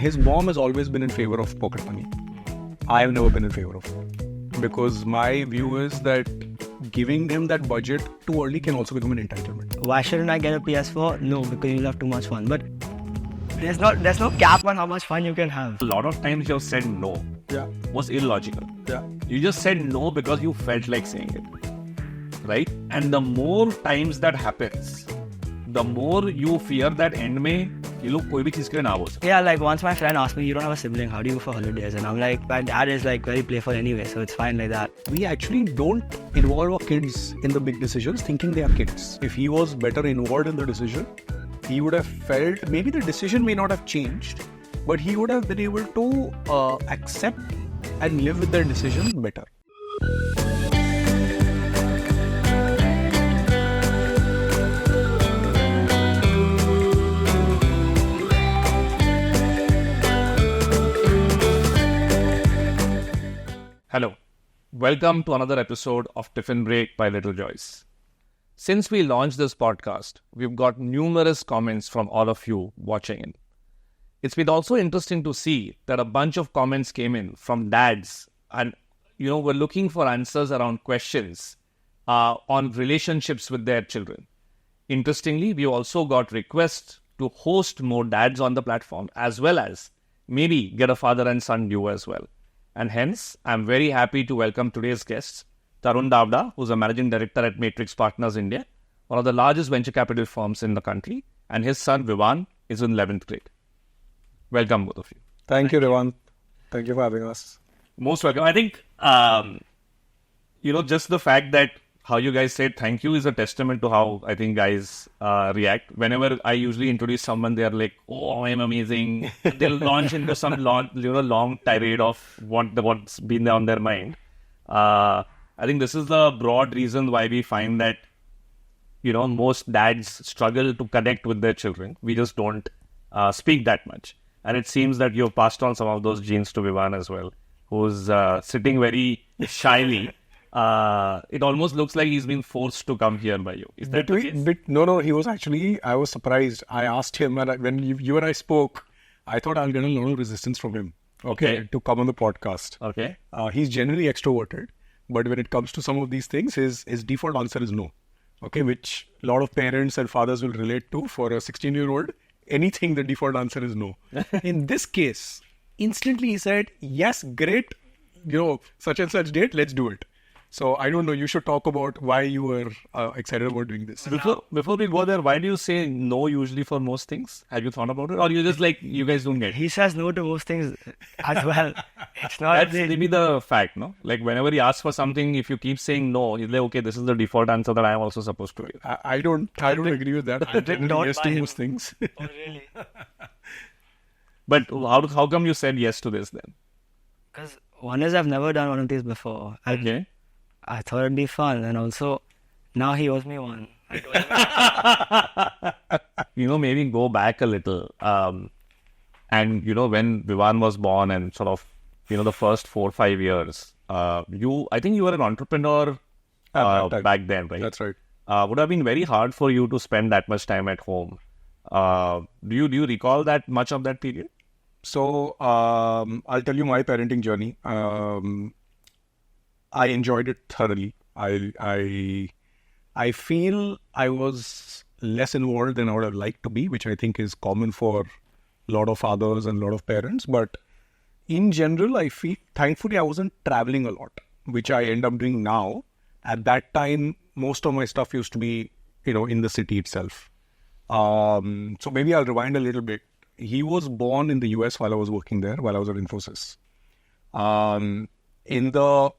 his mom has always been in favor of pocket money. I have never been in favor of it. Because my view is that giving him that budget too early can also become an entitlement. Why shouldn't I get a PS4? No, because you'll have too much fun. But there's no cap on how much fun you can have. A lot of times you have said no. Yeah. Was illogical. Yeah. You just said no because you felt like saying it. Right? And the more times that happens, the more you fear that end में ये लोग कोई भी चीज के लिए ना बोल सकते. Yeah, like once my friend asked me, you don't have a sibling, how do you go for holidays? And I'm like, my dad is like very playful anyway, so it's fine like that. We actually don't involve our kids in the big decisions thinking they are kids. If he was better involved in the decision, he would have felt, maybe the decision may not have changed, but he would have been able to accept and live with their decision better. Hello. Welcome to another episode of Tiffin Break by Little Joyce. Since we launched this podcast, we've got numerous comments from all of you watching in. It's been also interesting to see that a bunch of comments came in from dads and, were looking for answers around questions on relationships with their children. Interestingly, we also got requests to host more dads on the platform, as well as maybe get a father and son duo as well. And hence, I'm very happy to welcome today's guests, Tarun Davda, who's a managing director at Matrix Partners India, one of the largest venture capital firms in the country, and his son Vivaan is in 11th grade. Welcome, both of you. Thank you, Revant. Thank you for having us. Most welcome. I think, just the fact that how you guys said thank you is a testament to how I think guys react. Whenever I usually introduce someone, they are like, "Oh, I'm amazing." They'll launch into some long tirade of what's been on their mind. I think this is the broad reason why we find that most dads struggle to connect with their children. We just don't speak that much, and it seems that you've passed on some of those genes to Vivaan as well, who's sitting very shyly. It almost looks like he's been forced to come here by you. Is that the case? No, he was actually, I was surprised. I asked him, and when you and I spoke, I thought I'll get a lot of resistance from him, to come on the podcast. Okay. He's generally extroverted, but when it comes to some of these things, his default answer is no. Okay, which a lot of parents and fathers will relate to. For a 16-year-old, anything, the default answer is no. In this case, instantly he said, yes, great, such and such date, let's do it. So I don't know, you should talk about why you were excited about doing this. Before we go there, why do you say no usually for most things? Have you thought about it? Or you just like, you guys don't get it? He says no to most things as well. It's not. That's maybe the fact, no? Like whenever he asks for something, if you keep saying no, he's like, okay, this is the default answer that I am also supposed to give. I don't agree with that. I generally yes to most things. Oh, really? But how come you said yes to this then? Because one is I've never done one of these before. Okay. I thought it'd be fun, and also now he owes me one. Maybe go back a little. And when Vivaan was born and sort of, the first 4 or 5 years, I think you were an entrepreneur back then, right? That's right. Would have been very hard for you to spend that much time at home. Do you recall that much of that period? So I'll tell you my parenting journey. I enjoyed it thoroughly. I feel I was less involved than I would have liked to be, which I think is common for a lot of fathers and a lot of parents. But in general, I feel thankfully I wasn't traveling a lot, which I end up doing now. At that time, most of my stuff used to be, in the city itself. So maybe I'll rewind a little bit. He was born in the US while I was working there, while I was at Infosys. In the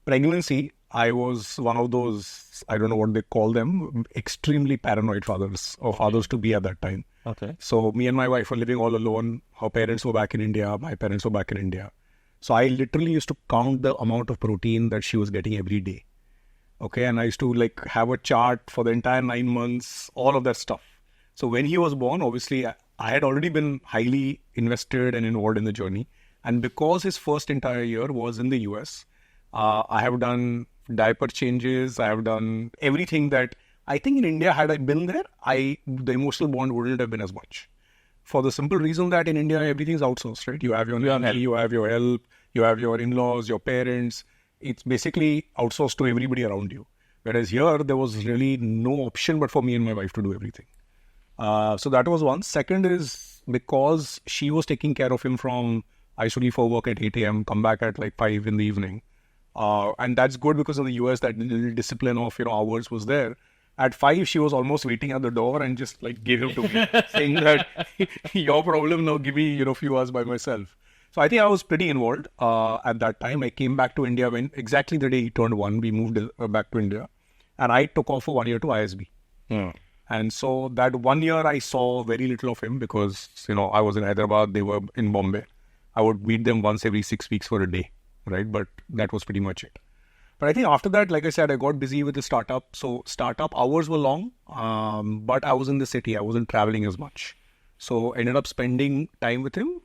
pregnancy, I was one of those, I don't know what they call them, extremely paranoid fathers or fathers to be at that time. Okay. So me and my wife were living all alone. Her parents were back in India. My parents were back in India. So I literally used to count the amount of protein that she was getting every day. Okay. And I used to have a chart for the entire 9 months, all of that stuff. So when he was born, obviously I had already been highly invested and involved in the journey. And because his first entire year was in the US, I have done diaper changes. I have done everything that I think in India, had I been there, the emotional bond wouldn't have been as much. for the simple reason that in India, everything is outsourced, right? You have your nanny, you have your help, you have your in-laws, your parents. It's basically outsourced to everybody around you. Whereas here, there was really no option but for me and my wife to do everything. So that was one. Second is because she was taking care of him from, I used to leave for work at 8 a.m., come back at like 5 in the evening. And that's good because in the US, that little discipline of, hours was there. At 5, she was almost waiting at the door and just like gave him to me, saying that your problem now, give me, a few hours by myself. So I think I was pretty involved at that time. I came back to India when exactly the day he turned 1, we moved back to India. And I took off for 1 year to ISB. And so that 1 year I saw very little of him because, I was in Hyderabad, they were in Bombay. I would meet them once every 6 weeks for a day, right? But that was pretty much it. But I think after that, like I said, I got busy with the startup. So startup hours were long, but I was in the city. I wasn't traveling as much. So I ended up spending time with him.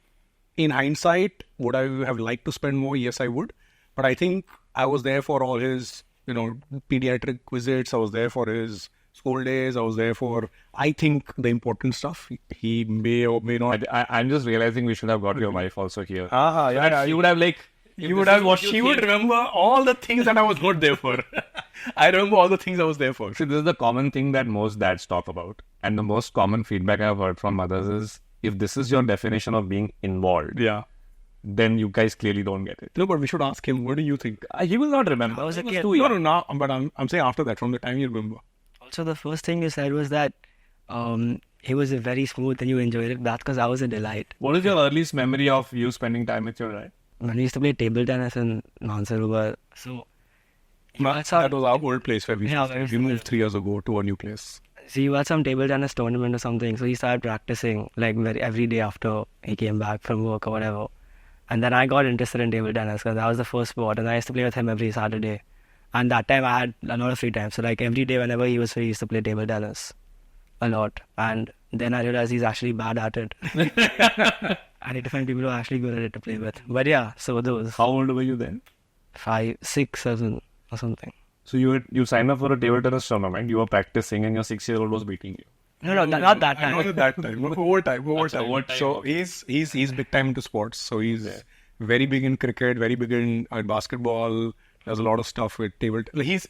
In hindsight, would I have liked to spend more? Yes, I would. But I think I was there for all his, pediatric visits. I was there for his school days. I was there for, I think, the important stuff. He may or may not. I'm just realizing we should have got your wife also here. Yeah. You would have she would remember all the things that I was not there for. I remember all the things I was there for. See, this is the common thing that most dads talk about. And the most common feedback I've heard from mothers is, if this is your definition of being involved, then you guys clearly don't get it. No, but we should ask him, what do you think? He will not remember. I was a kid. No, but I'm saying after that, from the time you remember. Also, the first thing you said was that he was very smooth and you enjoyed it. That's because I was a delight. What is your earliest memory of you spending time with your dad? When we used to play table tennis in Nansarubar. So, that was our old place where we moved 3 years ago to a new place. So you had some table tennis tournament or something. So he started practicing like every day after he came back from work or whatever. And then I got interested in table tennis because that was the first sport. And I used to play with him every Saturday. And that time I had a lot of free time. So like every day whenever he was free, he used to play table tennis a lot. And then I realized he's actually bad at it. I need to find people who are actually good at it to play with. But yeah, so those. How old were you then? 5, 6, 7 or something. So you signed up for a table tennis tournament, you were practicing and your 6-year-old was beating you. No, not that time. Not at that time. Over time. So okay. he's big time into sports. So he's very big in cricket, very big in basketball. There's a lot of stuff with table. His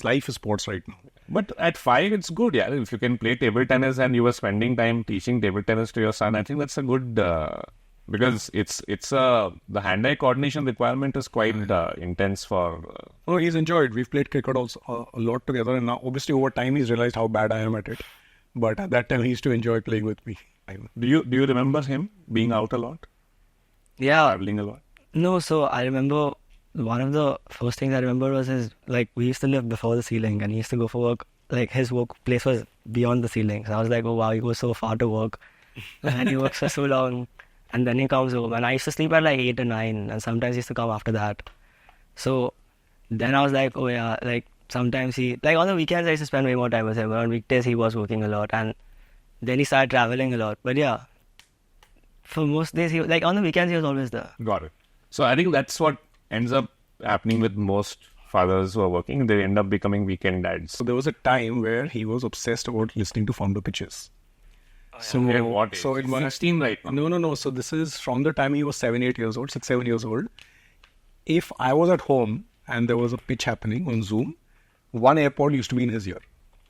life is sports right now. But at 5, it's good, yeah. If you can play table tennis and you were spending time teaching table tennis to your son, I think that's a good because it's the hand-eye coordination requirement is quite intense for. Oh, he's enjoyed. We've played cricket also a lot together, and now obviously over time he's realized how bad I am at it. But at that time he used to enjoy playing with me. Do you remember him being out a lot? Yeah. Traveling a lot? No, so I remember one of the first things I remember was we used to live before the ceiling and he used to go for work. Like his workplace was beyond the ceiling. So I was like, oh wow, he goes so far to work and he works for so long. And then he comes home and I used to sleep at like 8 or 9 and sometimes he used to come after that. So then I was like, oh yeah, like sometimes on the weekends I used to spend way more time with him, but on weekdays he was working a lot and then he started traveling a lot. But yeah, for most days, on the weekends he was always there. Got it. So I think that's what ends up happening with most fathers who are working. They end up becoming weekend dads. So there was a time where he was obsessed about listening to founder pitches. So what? So it was 16 right now. No. So this is from the time he was 7 years old. If I was at home and there was a pitch happening on Zoom, one AirPod used to be in his ear.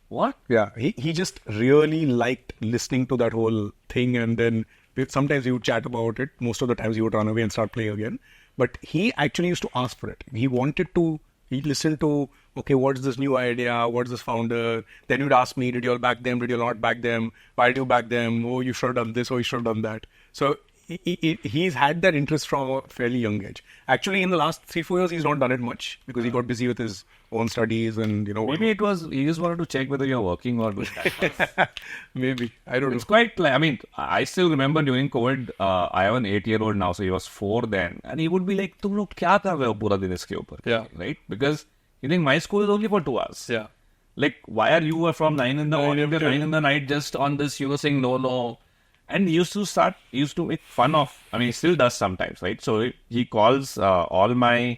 What? Yeah, he just really liked listening to that whole thing, and then sometimes he would chat about it. Most of the times he would run away and start playing again. But he actually used to ask for it. He'd listen to, okay, what's this new idea? What's this founder? Then he'd ask me, did you all back them? Did you not back them? Why did you back them? Oh, you should have done this. Oh, you should have done that. So he's had that interest from a fairly young age. Actually, in the last 3-4 years, he's not done it much because he got busy with his own studies and, Maybe it was, he just wanted to check whether you're working or doing that. Maybe. I don't know. It's quite, I still remember during COVID, I have an 8-year-old now, so he was 4 then. And he would be like, "Tum log kya kar rahe ho pura din iske upar?" Yeah. Right? Because you think my school is only for 2 hours. Yeah. Like, why are you from 9 in the morning to 9 in the night just on this, saying no. And he used to make fun of, he still does sometimes, right? So he calls all my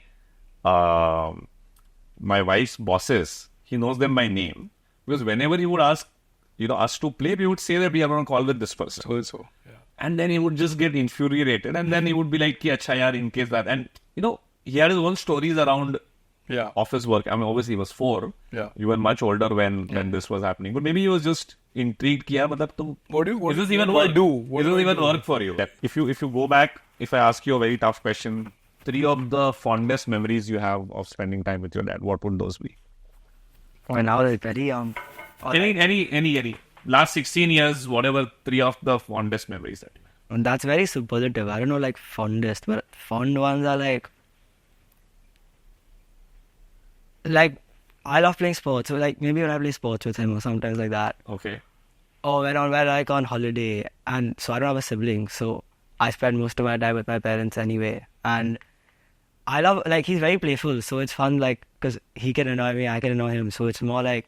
wife's bosses, he knows them by name. Because whenever he would ask, us to play, we would say that we are on a call with this person. So. Yeah. And then he would just get infuriated. And then he would be like, ki, acha yaar, in case that. And, he had his own stories around office work. I mean, obviously he was 4. Yeah. You were much older when this was happening. But maybe he was just intrigued. Ki, What do is this do even I work? do? Is this even work for you? If you go back, if I ask you a very tough question, 3 of the fondest memories you have of spending time with your dad, what would those be? When I was very young. Any. Last 16 years, whatever 3 of the fondest memories that you have. And that's very superlative. I don't know, like fondest, but fond ones are like I love playing sports. So like maybe when I play sports with him or sometimes like that. Okay. Or when we're like on holiday, and so I don't have a sibling, so I spend most of my time with my parents anyway. And I love, like, he's very playful, so it's fun, like, because he can annoy me, I can annoy him, so it's more like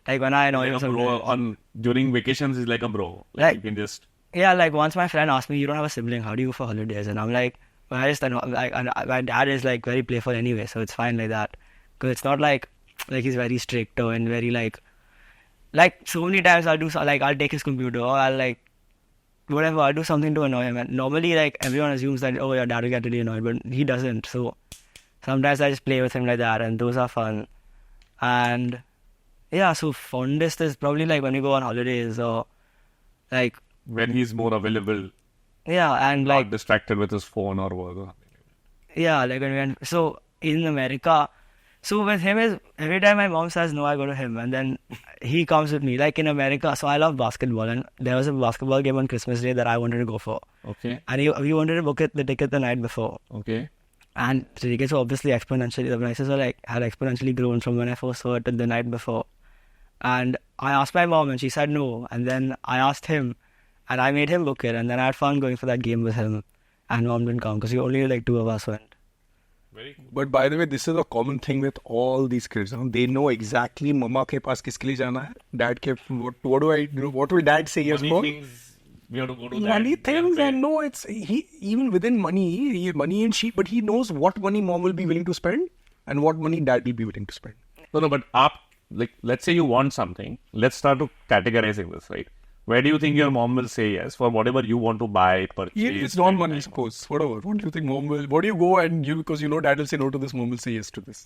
when I annoy him Like a bro sometimes. during vacations, he's like a bro. Like- you can just... Yeah, like once my friend asked me, you don't have a sibling, how do you go for holidays? And I'm like, well, I just annoy, like, and my dad is like very playful anyway, so it's fine like that. Because it's not like he's very strict or and very like so many times I'll do like I'll take his computer or I'll like whatever, I'll do something to annoy him. And normally like everyone assumes that, oh, your dad will get really annoyed, but he doesn't. So sometimes I just play with him like that, and those are fun. And yeah, so fondest is probably like when we go on holidays or like, When he's more available, yeah, and not like, distracted with his phone or work. yeah, like when we went, so in America, so with him is every time my mom says no, I go to him, and then he comes with me. Like in America, so I love basketball, and there was a basketball game on Christmas Day that I wanted to go for, Okay. and we wanted to book the ticket the night before, Okay. and the tickets were obviously exponentially, the prices were like had exponentially grown from when I first saw it to the night before, and I asked my mom, and she said no, and then I asked him, and I made him book it, and then I had fun going for that game with him, and mom didn't come because only like 2 of us went. Very cool. But by the way, this is a common thing with all these kids. They know exactly mama ke paas kiske liye jana hai, dad ke what do I do? What will dad say yes Money for? things, we have to go to that. Money things, Yeah, and no, it's he even within money and she, but he knows what money mom will be willing to spend and what money dad will be willing to spend. No, but like, let's say you want something. Let's start to categorizing this, right? Where do you think your mom will say yes for whatever you want to buy, purchase? Yeah, it's not money, suppose. Whatever. What do you think mom will? What do you go and you, because you know dad will say no to this, mom will say yes to this.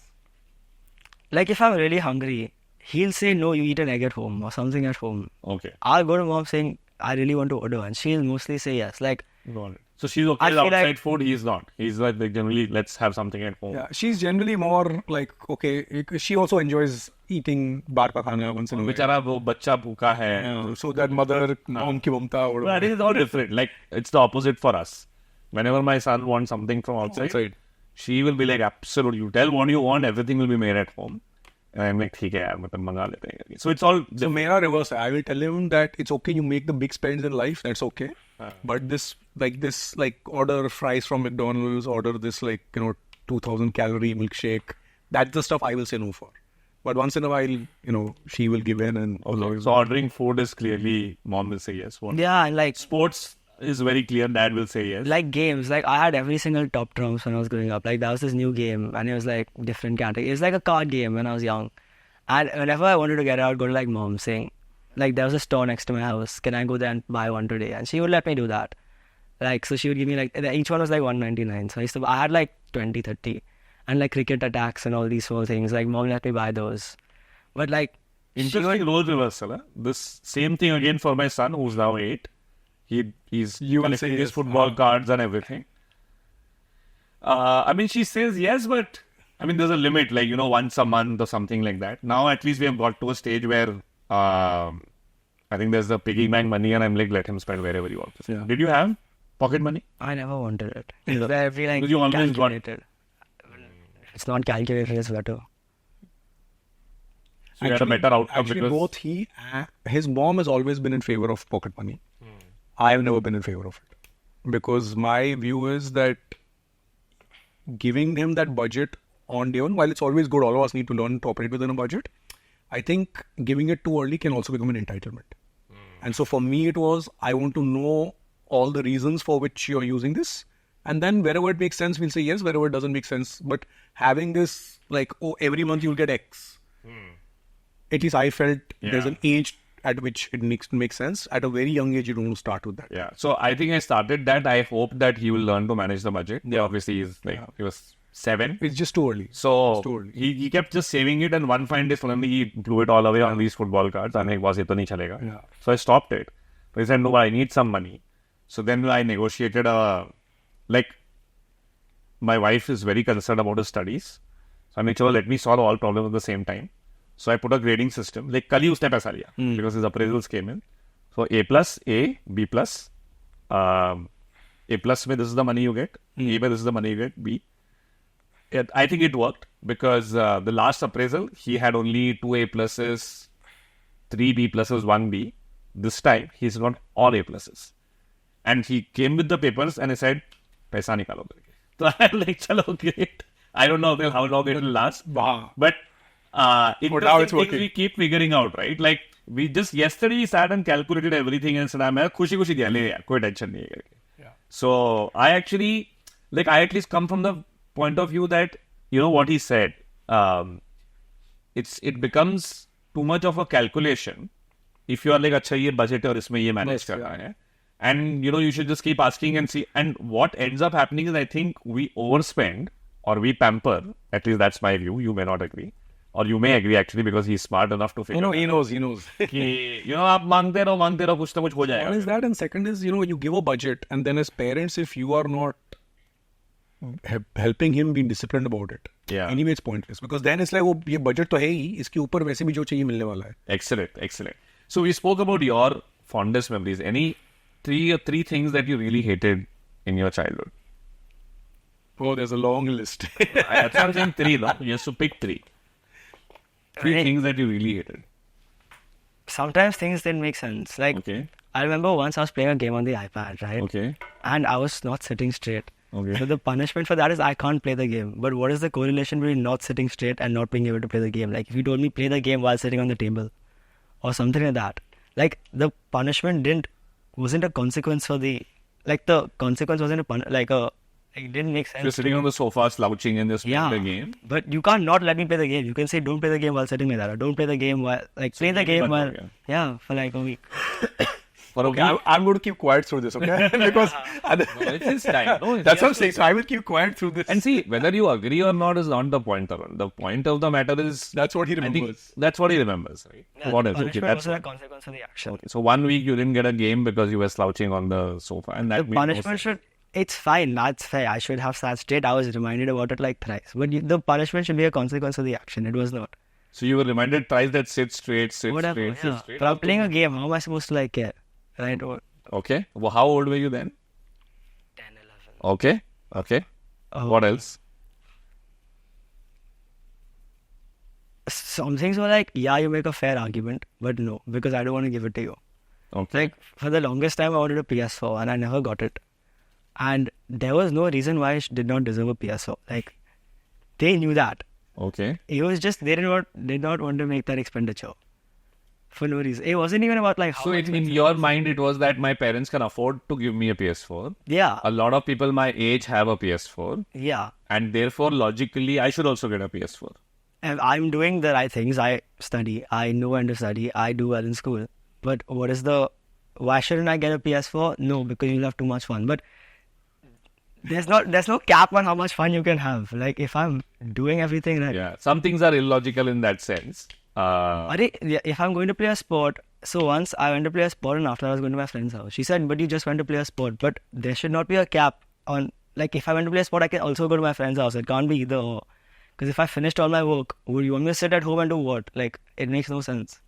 Like if I'm really hungry, he'll say no, you eat an egg at home or something at home. Okay. I'll go to mom saying I really want to order, and she'll mostly say yes. Like Got it. So she's okay I with feel outside like- food, he's not. He's like generally, let's have something at home. Yeah, she's generally more like, okay, she also enjoys eating bar ka khana once in a while. बेचारा वो बच्चा भूखा है. Yeah, so that mother, mom ki mamta, But I whatever. think it's all different. Like, it's the opposite for us. Whenever my son wants something from outside, she will be like, absolutely, you tell what you want, everything will be made at home. And I'm like, ठीक है यार, मतलब मंगा लेते हैं. So it's all So mera reverse hai. I will tell him that it's okay, you make the big spends in life, that's okay. But this order fries from McDonald's, order this 2000 calorie milkshake. That's the stuff I will say no for. But once in a while, she will give in and So ordering food is clearly, mom will say yes. What? yeah, and like Sports is very clear, dad will say yes. like games, like I had every single top trumps when I was growing up. Like that was this new game, and it was like different category. It was like a card game when I was young, and whenever I wanted to get it, I would go to like mom saying, like there was a store next to my house. Can I go there and buy one today? And she would let me do that. Like so, she would give me like each one was like 199. So I had like 20, 30, and like cricket attacks and all these small things. Like mom let me buy those, but like Interesting role reversal. Huh? This same thing again for my son who's now 8. He's You will collecting say his yes. football cards and everything. I mean, she says yes, but I mean, there's a limit, like, once a month or something like that. Now, at least we have got to a stage where I think there's the piggy bank money, and I'm like, let him spend wherever he wants. Yeah. Did you have pocket money? I never wanted it. It's very like Because you always got- calculated. If it's not calculated, it's better. So you had a better outcome Actually, because both his mom has always been in favor of pocket money. I have never been in favor of it. Because my view is that giving him that budget on day one, while it's always good, all of us need to learn to operate within a budget, I think giving it too early can also become an entitlement. And so for me, it was, I want to know all the reasons for which you're using this. And then wherever it makes sense, we'll say yes, wherever it doesn't make sense. But having this, like, oh, every month you'll get X. At least I felt there's an age at which it makes sense. At a very young age, you don't start with that. Yeah. So I think I started that. I hope that he will learn to manage the budget. Yeah. Obviously, he was 7. It's just too early. So It's too early. he kept just saving it, and one fine day suddenly he blew it all away on these football cards. And I was it nahi chalega. Yeah. So I stopped it. But he said, no, I need some money. So then I negotiated my wife is very concerned about her studies. So I made sure, let me solve all problems at the same time. So I put a grading system. Like kal hi usne paisa liya because his appraisals came in. So A plus, A, B plus. A plus mein this is the money you get. A mein this is the money you get. B. I think it worked because the last appraisal, he had only 2 A pluses, 3 B pluses, 1 B. This time, he's got all A pluses. And he came with the papers and he said, paisa nikalo. So I'm like, chalo, great. I don't know how long it will last. Wow. But now it's interesting things working. we keep figuring out, right? Like, we just yesterday sat and calculated everything and said, I'm khushi diya, le yaar, koi tension nahi hai. Yeah. So I actually, I at least come from the point of view that, what he said, it becomes too much of a calculation if you are like, acha ye budget aur isme ye manage karna hai. And, you should just keep asking and see. And what ends up happening is I think we overspend or we pamper. At least that's my view. You may not agree. Or you may agree actually because he's smart enough to figure He knows. कि, आप मांगते रहो कुछ ना कुछ हो जाएगा. One is that, and second is, you give a budget, and then as parents, if you are not helping him be disciplined about it, anyway, it's pointless. Because then it's like, ये budget तो है ही, इसके ऊपर वैसे भी जो चाहिए मिलने वाला है. Excellent. So we spoke about your fondest memories. Any three things that you really hated in your childhood? Oh, there's a long list. That's what I'm saying 3, no? You have to pick 3. 3 things that you really hated. Sometimes things didn't make sense. Like, Okay. I remember once I was playing a game on the iPad, right? Okay. And I was not sitting straight. Okay. So the punishment for that is I can't play the game. But what is the correlation between not sitting straight and not being able to play the game? Like, if you told me play the game while sitting on the table or something like that, like, the punishment wasn't a consequence for the consequence wasn't it didn't make sense. You're sitting on the sofa slouching and just playing the game. But you can't not let me play the game. You can say don't play the game while sitting like that, or don't play the game while play the game while for like a week. For a Okay, week. I'm going to keep quiet through this, okay? Because It's his time. No, that's what I'm saying. So I will keep quiet through this. And see, whether you agree or not is not the point, Tarun. The point of the matter is... That's what he I think remembers. that's what he remembers, right? Yeah, What else? Okay, punishment that's... wasn't a consequence of the action. Okay, so 1 week you didn't get a game because you were slouching on the sofa. And that The made no punishment sense. it's fine, that's fair. I should have sat straight. I was reminded about it like thrice. But the punishment should be a consequence of the action. It was not. So you were reminded thrice that sit straight, sit Whatever, straight, yeah. sit straight. But I'm playing a game. How am I supposed to care? Right? 10, Okay. Well, how old were you then? 11. Okay. Oh. What else? Some things were like, yeah, you make a fair argument, but no, because I don't want to give it to you. Okay. Like, for the longest time, I wanted a PS4 and I never got it. And there was no reason why I did not deserve a PS4. Like, they knew that. Okay. It was just, they did not want to make that expenditure. For no reason. It wasn't even about like how So in your mind, it was that my parents can afford to give me a PS4. Yeah. A lot of people my age have a PS4. Yeah. And therefore, logically, I should also get a PS4. And I'm doing the right things. I study. I know when to study. I do well in school. But why shouldn't I get a PS4? No, because you'll have too much fun. But there's no cap on how much fun you can have. Like, if I'm doing everything right. Yeah. Some things are illogical in that sense. If I'm going to play a sport, so once I went to play a sport and after I was going to my friend's house. She said, but you just went to play a sport. But there should not be a cap on, like, if I went to play a sport, I can also go to my friend's house. It can't be either or. Because if I finished all my work, would you want me to sit at home and do what? Like, it makes no sense.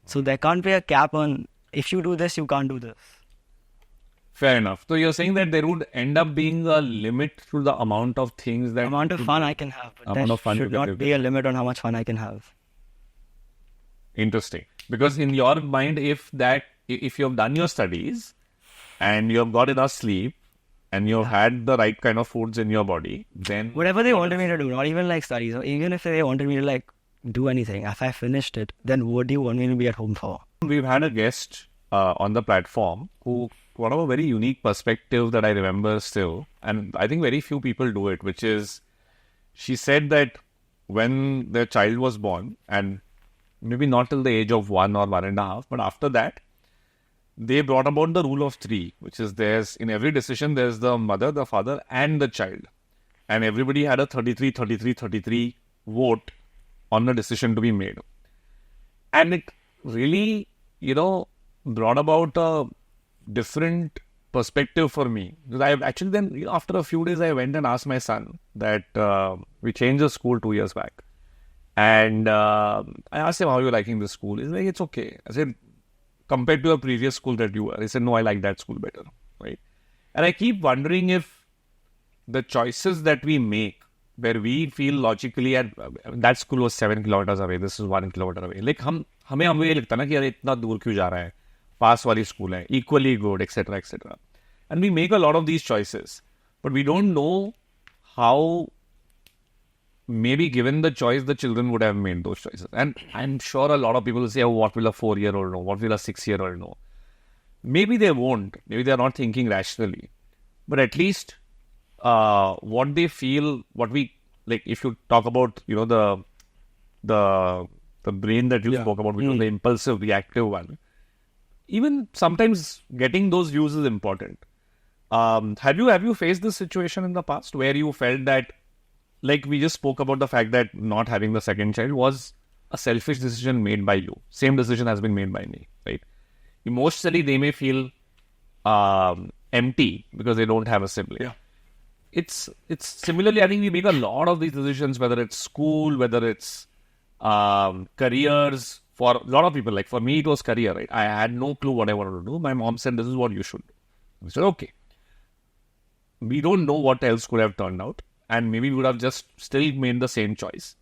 So there can't be a cap on, if you do this, you can't do this. Fair enough. So you're saying that there would end up being a limit to the amount of things that... Amount of fun I can have. But Amount there of fun you should can not have. be a limit on how much fun I can have. Interesting. Because in your mind, if you have done your studies and you have got enough sleep and you've had the right kind of foods in your body, then... Whatever they wanted me to do, not even like studies, or even if they wanted me to like do anything, if I finished it, then what do you want me to be at home for? We've had a guest on the platform who brought up a very unique perspective that I remember still. And I think very few people do it, which is she said that when their child was born and maybe not till the age of 1 or 1.5, but after that, they brought about the rule of 3, which is there's in every decision, there's the mother, the father, and the child. And everybody had a 33 vote on the decision to be made. And it really, brought about a different perspective for me. Because I actually then, after a few days, I went and asked my son that we changed the school 2 years back. And I asked him, how are you liking this school? He's like, it's okay. I said, compared to a previous school that you were. He said, no, I like that school better. Right? And I keep wondering if the choices that we make, where we feel logically, and that school was 7 kilometers away, this is 1 kilometer away. Like, हमें ये लगता ना कि यार इतना दूर क्यों जा रहा है? पास वाली school है, equally good, etc., etc. And we make a lot of these choices, but we don't know how, maybe given the choice, the children would have made those choices. And I'm sure a lot of people will say, oh, what will a 4-year-old know? What will a 6-year-old know? Maybe they won't. Maybe they're not thinking rationally. But at least what they feel, what we, like, if you talk about, the brain that you spoke about, which was the impulsive, reactive one, even sometimes getting those views is important. Have you faced this situation in the past where you felt that, like we just spoke about the fact that not having the second child was a selfish decision made by you. Same decision has been made by me, right? Emotionally, they may feel empty because they don't have a sibling. Yeah. It's similarly, I think we make a lot of these decisions, whether it's school, whether it's careers. For a lot of people, like for me, it was career, right? I had no clue what I wanted to do. My mom said, this is what you should do. I said, okay. We don't know what else could have turned out. And maybe we would have just still made the same choice.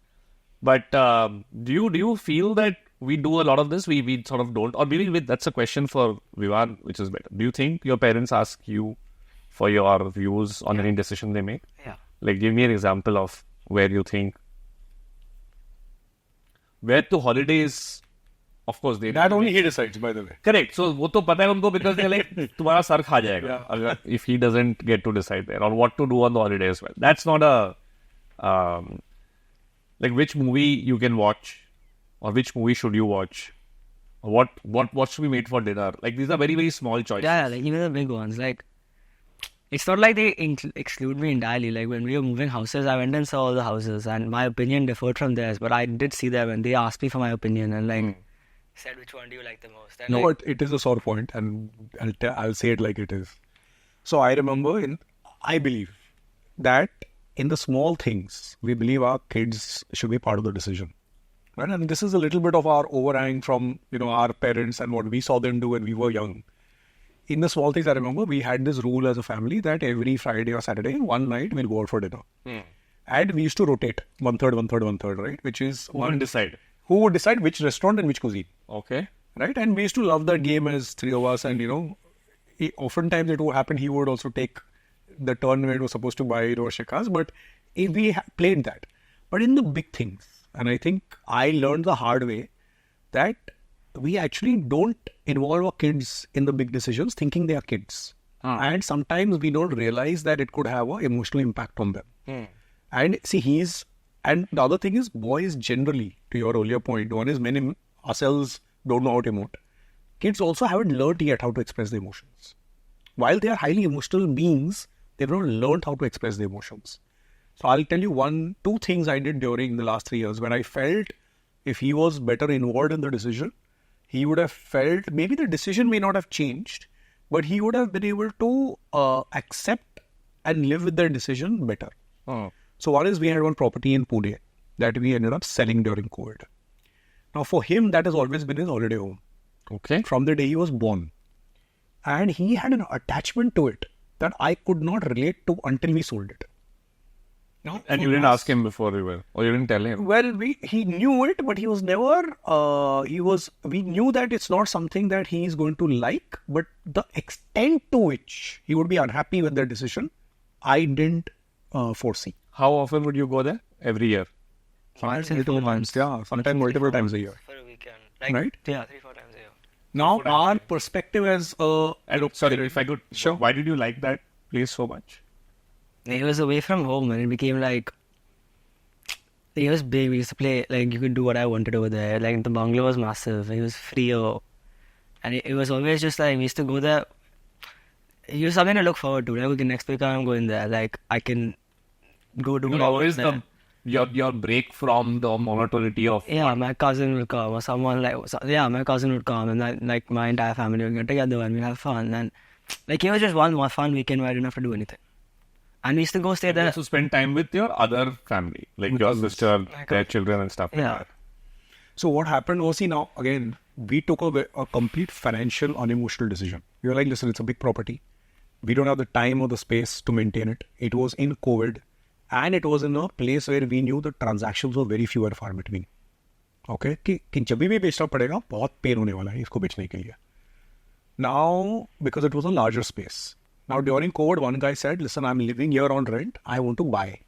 But do you feel that we do a lot of this? We sort of don't? Or maybe that's a question for Vivaan, which is better. Do you think your parents ask you for your views on any decision they make? Yeah. Like, give me an example of where you think, where to holidays, of course, they... That only he decides, by the way. Correct. So, वो तो पता है उनको because they're like, तुम्हारा sir खा जाएगा if he doesn't get to decide there, or what to do on the holiday as well. That's not a... like, which movie you can watch, or which movie should you watch, or what should be made for dinner. Like, these are very, very small choices. Yeah, like even the big ones. Like, it's not like they exclude me entirely. Like, when we were moving houses, I went and saw all the houses, and my opinion differed from theirs. But I did see them, and they asked me for my opinion, and like said, which one do you like the most? And No, like, it is a sore point, and I'll say it like it is. So I remember, I believe that in the small things, we believe our kids should be part of the decision. Right? And this is a little bit of our overhang from, our parents and what we saw them do when we were young. In the small things, I remember we had this rule as a family that every Friday or Saturday, one night, we'll go out for dinner. And we used to rotate, one third, right? Which is... Who will decide? Who would decide which restaurant and which cuisine. Okay. Right? And we used to love that game as three of us. And, oftentimes it would happen, he would also take the turn where it was supposed to buy shikas. But we played that. But in the big things, and I think I learned the hard way that we actually don't involve our kids in the big decisions thinking they are kids. And sometimes we don't realize that it could have an emotional impact on them. And see, and the other thing is, boys generally, to your earlier point, one is men ourselves don't know how to emote. Kids also haven't learned yet how to express their emotions. While they are highly emotional beings, they've not learned how to express their emotions. So I'll tell you two things I did during the last 3 years when I felt if he was better involved in the decision, he would have felt maybe the decision may not have changed, but he would have been able to accept and live with their decision better. So one is we had one property in Pune that we ended up selling during COVID. Now for him, that has always been his holiday home. Okay. From the day he was born. And he had an attachment to it that I could not relate to until we sold it. Now, and you didn't ask him before you were, or you didn't tell him? Well, he knew it, but he was never, we knew that it's not something that he is going to like, but the extent to which he would be unhappy with their decision, I didn't foresee. How often would you go there? Every year? multiple months. Yeah, sometimes multiple times a year. For a weekend. Like, Right? Yeah, 3-4 times a year. Now, our perspective as sorry, if I could... Sure. Why did you like that place so much? It was away from home and it became like It was big. We used to play, like, you could do what I wanted over there. Like, the bungalow was massive. It was freer. And it was always just like, we used to go there. It was something to look forward to. Like, okay, next week I'm going there. Like, I can go do You're always your break from the monotonity of... Yeah, my cousin will come or someone my cousin would come and like my entire family would get together and we'd have fun. And like, it was just one more fun weekend where I didn't have to do anything. And we used to go stay there. To spend time with your other family, like your sister, their children and stuff like that. So what happened was, now, again, we took a complete financial, unemotional decision. We were like, listen, it's a big property. We don't have the time or the space to maintain it. It was in COVID. And it was in a place where we knew the transactions were very few and far between. Okay? कि जब भी बेचना पड़ेगा, बहुत pen होने वाला है इसको बेचने के लिए. Now, because it was a larger space. Now, during COVID, one guy said, listen, I'm living here on rent. I want to buy.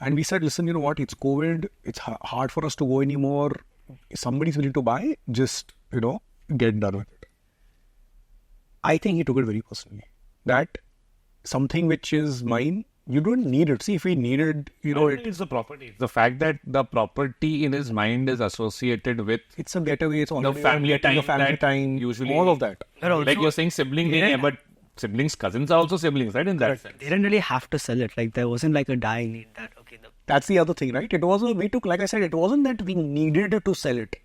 And we said, listen, you know what? It's COVID. It's hard for us to go anymore. If somebody's willing to buy, just, get done with it. I think he took it very personally. That something which is mine, you don't need it. See, if we needed, it's the property. The fact that the property in his mind is associated with... It's a getaway. It's all the family time. Usually, all of that. Like you're saying sibling, but siblings, cousins are also siblings, right? In that sense. They didn't really have to sell it. Like, there wasn't like a dying need that, okay. That's the other thing, right? It wasn't that we needed to sell it.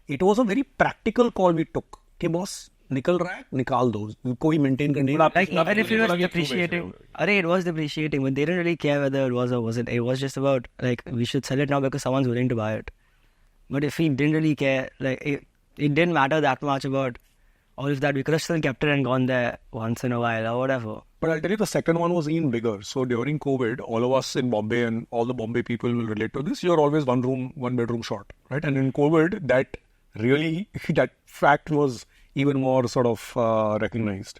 It was a very practical call we took. Okay, boss, निकल रहा है, निकाल दो. कोई maintain करने. Like, even if it was depreciating, it was depreciating, but they didn't really care whether it was or wasn't. It was just about, like, we should sell it now because someone's willing to buy it. But if we didn't really care, like, it didn't matter that much about all of that. We could have still kept it and gone there once in a while or whatever. But I'll tell you, the second one was even bigger. So during COVID, all of us in Bombay and all the Bombay people will relate to this. You're always one room, one bedroom short, right? And in COVID, that fact was even more sort of recognized.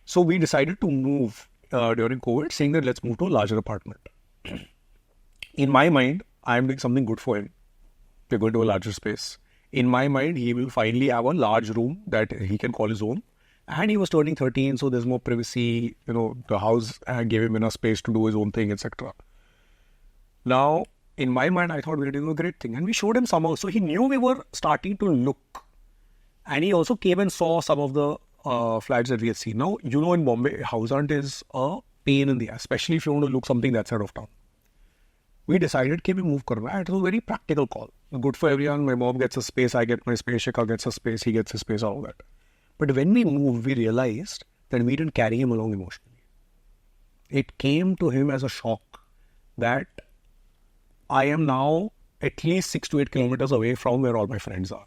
So we decided to move during COVID, saying that let's move to a larger apartment. In my mind, I'm doing something good for him. We're going to a larger space. In my mind, he will finally have a large room that he can call his own. And he was turning 13, so there's more privacy. The house gave him enough space to do his own thing, etc. Now, in my mind, I thought we were doing a great thing. And we showed him some also. He knew we were starting to look. And he also came and saw some of the flats that we had seen. Now, in Bombay, house hunt is a pain in the ass, especially if you want to look something that's out of town. We decided that we move karna. It was a very practical call. Good for everyone. My mom gets a space, I get my space, Shikha gets a space, he gets his space, all of that. But when we moved, we realized that we didn't carry him along emotionally. It came to him as a shock that I am now at least 6 to 8 kilometers away from where all my friends are.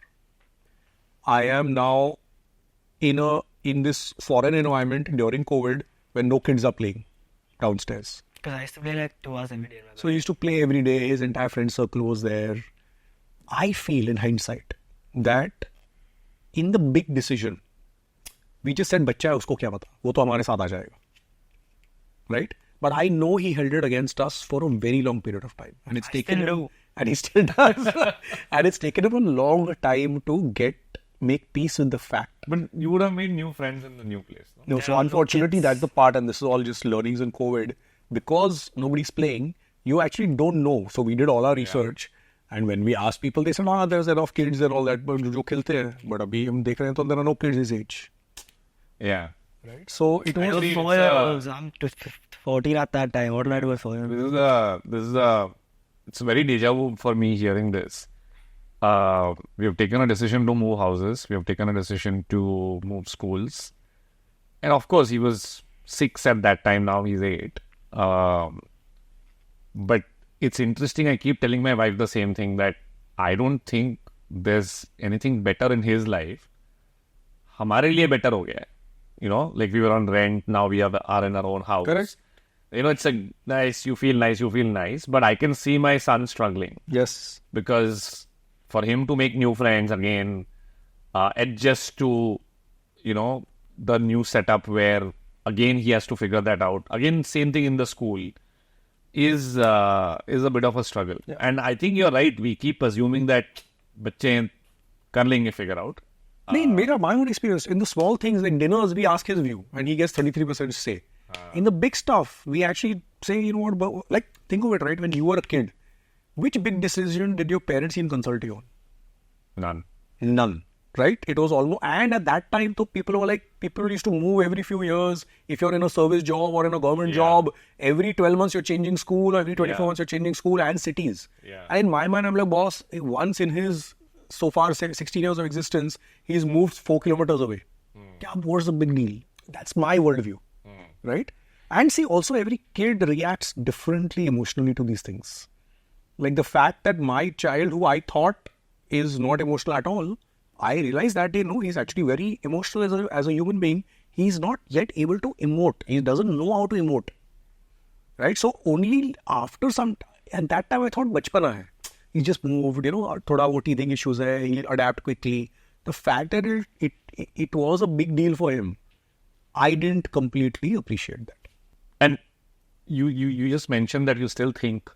I am now in this foreign environment during COVID when no kids are playing downstairs. Because I used to play like 2 hours every day. So he used to play every day. His entire friend circle was there. I feel in hindsight that in the big decision, we just said, बच्चा है उसको क्या पता, वो तो हमारे साथ आ जाएगा, right? But I know he held it against us for a very long period of time, and he still does, and it's taken him a long time to make peace with the fact. But you would have made new friends in the new place. No, so unfortunately, that's the part, and this is all just learnings in COVID, because nobody's playing. You actually don't know. So we did all our research. And when we asked people, they said, there's enough kids and all that, but जो खेलते हैं, but अभी हम देख रहे हैं तो there are no kids his age. Yeah. Right. So it was 4 years. I'm 14 at that time. What did I do with 4 years? It's a very deja vu for me hearing this. We have taken a decision to move houses. We have taken a decision to move schools. And of course, he was 6 at that time. Now he's 8. But it's interesting. I keep telling my wife the same thing, that I don't think there's anything better in his life. हमारे लिए better हो गया है. Like we were on rent, now we are in our own house. Correct. It's a nice, you feel nice, but I can see my son struggling. Yes. Because for him to make new friends again, adjust to, the new setup where again he has to figure that out. Again, same thing in the school is a bit of a struggle. Yeah. And I think you're right. We keep assuming that बच्चे कर लेंगे figure out. My own experience, in the small things like dinners, we ask his view and he gets 33% say. In the big stuff, we actually say, think of it, right? When you were a kid, which big decision did your parents even consult you on? None. Right? It was almost, and at that time, too, people used to move every few years. If you're in a service job or in a government job, every 12 months you're changing school, or every 24 months you're changing school and cities. Yeah. And in my mind, I'm like, boss, once in his so far 16 years of existence, he's moved 4 kilometers away. What's the big deal? That's my worldview. Right? And see, also every kid reacts differently emotionally to these things. Like the fact that my child, who I thought is not emotional at all, I realized that day, no, he's actually very emotional as a human being. He's not yet able to emote. He doesn't know how to emote. Right? So only after some time, at that time I thought, bachpana hai. He just moved, thoda wo teething issues hai, he'll adapt quickly. The fact that it was a big deal for him, I didn't completely appreciate that. And you just mentioned that you still think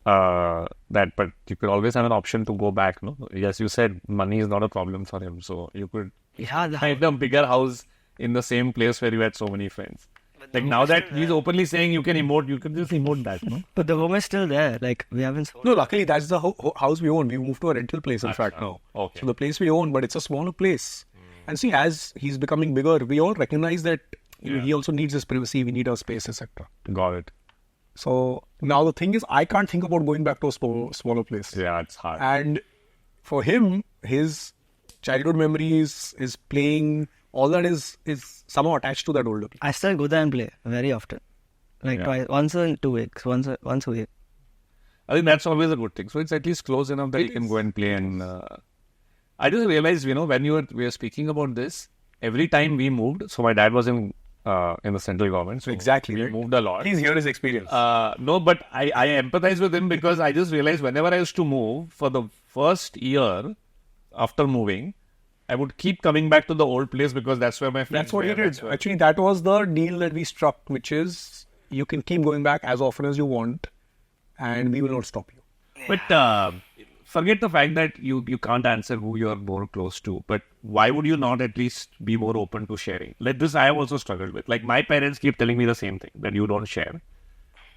that, but you could always have an option to go back, no? Yes, you said money is not a problem for him, so you could find a bigger house in the same place where you had so many friends. Like now that he's openly saying you can emote, you can just emote that, no? But the home is still there. Like, we haven't sold. No, luckily that's the house we own. We moved to a rental place, in fact, now. Okay. So the place we own, but it's a smaller place. And see, as he's becoming bigger, we all recognize that he also needs his privacy, we need our space, etc. Got it. So now the thing is, I can't think about going back to a smaller place. Yeah, it's hard. And for him, his childhood memories, his playing, all that is somehow attached to that older place. I still go there and play very often. Like twice, once in 2 weeks, once a week. I think that's always a good thing. So it's at least close enough that you can go and play. And I just realized, when we were speaking about this, every time we moved, so my dad was in the central government. So Exactly. we moved a lot. Please hear his experience. No, but I empathize with him because I just realized whenever I used to move, for the first year after moving, I would keep coming back to the old place because that's where my friends That's what were. he did. Actually, that was the deal that we struck, which is you can keep going back as often as you want and we will not stop you. But forget the fact that you can't answer who you're more close to, but why would you not at least be more open to sharing? Like this, I have also struggled with. Like my parents keep telling me the same thing, that you don't share.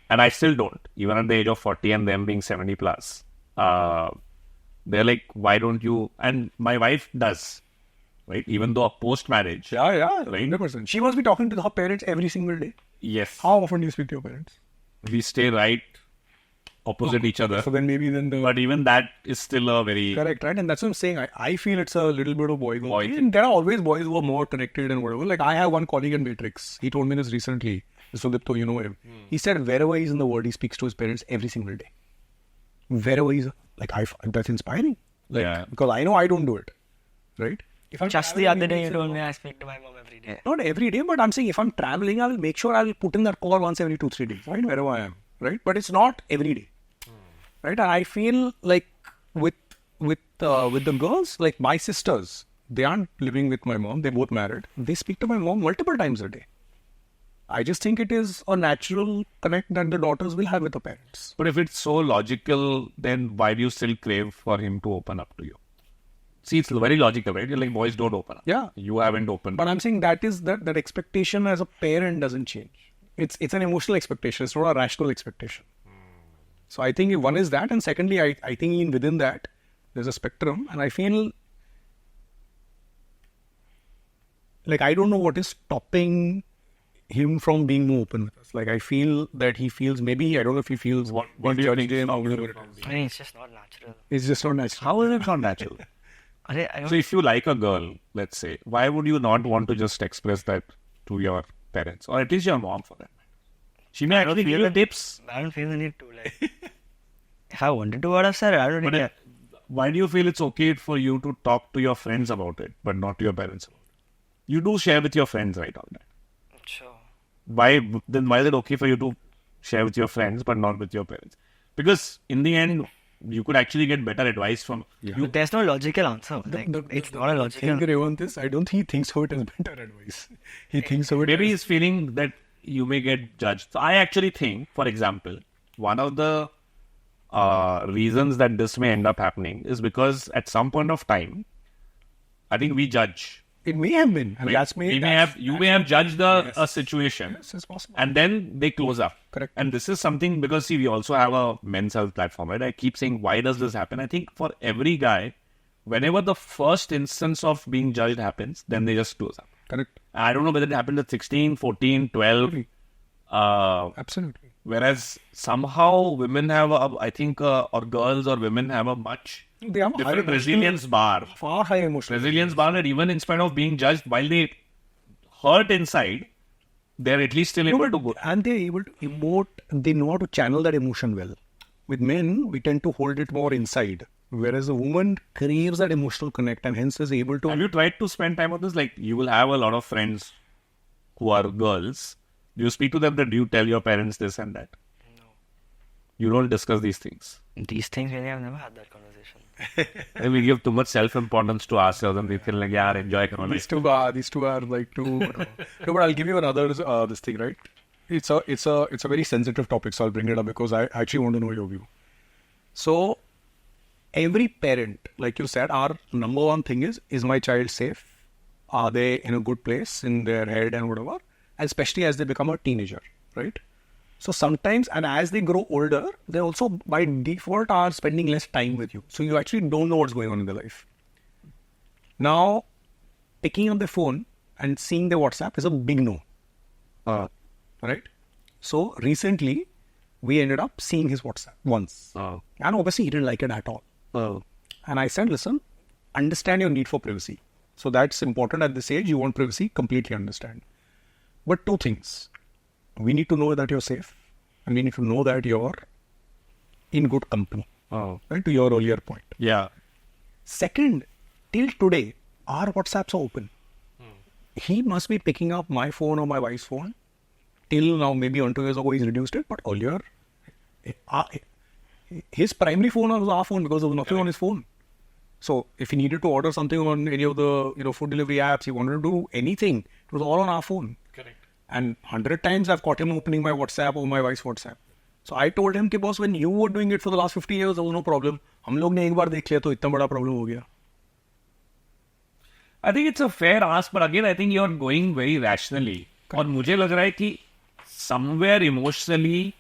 And I still don't, even at the age of 40 and them being 70 plus. They're like, why don't you? And my wife does, right? Even though post-marriage. Yeah, Right? 100%. She must be talking to her parents every single day. Yes. How often do you speak to your parents? We stay right opposite each other. So then maybe then the... But even that is still a very... Correct, right? And that's what I'm saying. I feel it's a little bit of boy thing. And there are always boys who are more connected and whatever. Like I have one colleague in Matrix. He told me this recently. Sudipto, you know him. He said wherever he's in the world, he speaks to his parents every single day. Wherever he's... Like, that's inspiring. Like, because I know I don't do it. Right? If I'm Just the other day, you told me I speak to my mom every day. Not every day, but I'm saying if I'm traveling, I will make sure I will put in that call once every 2-3 days, right? Wherever I am, right? But it's not every day, right? And I feel like with the girls, like my sisters, they aren't living with my mom. They're both married. They speak to my mom multiple times a day. I just think it is a natural connect that the daughters will have with the parents. But if it's so logical, then why do you still crave for him to open up to you? See, it's very logical, right? You're like, boys don't open up. Yeah. You haven't opened But up. I'm saying that expectation as a parent doesn't change. It's an emotional expectation. It's not a rational expectation. So I think one is that, and secondly, I think even within that, there's a spectrum, and I feel like I don't know what is stopping him from being more open with us. Like I feel that he feels, maybe, I don't know if he feels What do you think? I mean, it's just not natural. It's just not natural. How is it not natural? I don't, So if you like a girl, let's say, why would you not want to just express that to your parents? Or at least your mom for that matter? She may actually give you tips. I don't feel the need to. Like, if I wanted to, I would have said it. I don't But care. why do you feel it's okay for you to talk to your friends about it, but not to your parents about it? You do share with your friends, right, all that. Sure. Why is it okay for you to share with your friends, but not with your parents? Because in the end, you could actually get better advice from you. There's no logical answer. Like, it's not a logical I think Revant is, I don't think he thinks of it as better advice. He thinks of it Maybe as, he's feeling that you may get judged. So I actually think, for example, one of the reasons that this may end up happening is because at some point of time, I think we judge It may have been. And You may have judged a situation. Yes, it's possible. And then they close up. Correct. And this is something because see, we also have a men's health platform, right? I keep saying, why does this happen? I think for every guy, whenever the first instance of being judged happens, then they just close up. Correct. I don't know whether it happened at 16, 14, 12. Absolutely. Whereas somehow women have, or girls or women have a much They have a higher different resilience bar. Far higher emotional. Resilience bar that even in spite of being judged, while they hurt inside, they're at least still able to go. And they're able to emote. They know how to channel that emotion well. With men, we tend to hold it more inside. Whereas a woman craves that emotional connect and hence is able to... Have you tried to spend time on this? Like, you will have a lot of friends who are girls. Do you speak to them? Do you tell your parents this and that? No. You don't discuss these things. These things, really, I've never had that conversation. And we give too much self-importance to ourselves and we feel like, yeah, enjoy karo. These two are like two... No, but I'll give you another this thing, right? It's a very sensitive topic, so I'll bring it up because I actually want to know your view. So, every parent, like you said, our number one thing is my child safe? Are they in a good place in their head and whatever? And especially as they become a teenager, right? So sometimes, and as they grow older, they also by default are spending less time with you. So you actually don't know what's going on in their life. Now, picking up the phone and seeing their WhatsApp is a big no. Right? So recently, we ended up seeing his WhatsApp once. And obviously he didn't like it at all. And I said, listen, understand your need for privacy. So that's important at this age. You want privacy, completely understand. But two things. We need to know that you're safe. And we need to know that you're in good company. Right? To your earlier point. Yeah. Second, till today, our WhatsApps are open. He must be picking up my phone or my wife's phone. Till now, maybe 1-2 years ago, he's reduced it. But earlier, his primary phone was our phone because there was nothing on his phone. So if he needed to order something on any of the food delivery apps, he wanted to do anything, it was all on our phone. Correct. And 100 times I've caught him opening my WhatsApp or my wife's WhatsApp. So I told him, boss, when you were doing it for the last 50 years, there was no problem. हम लोग ने एक बार देख लिया तो इतना बड़ा problem हो गया. I think it's a fair ask, but again, I think you're going very rationally. और मुझे लग रहा है कि somewhere emotionally,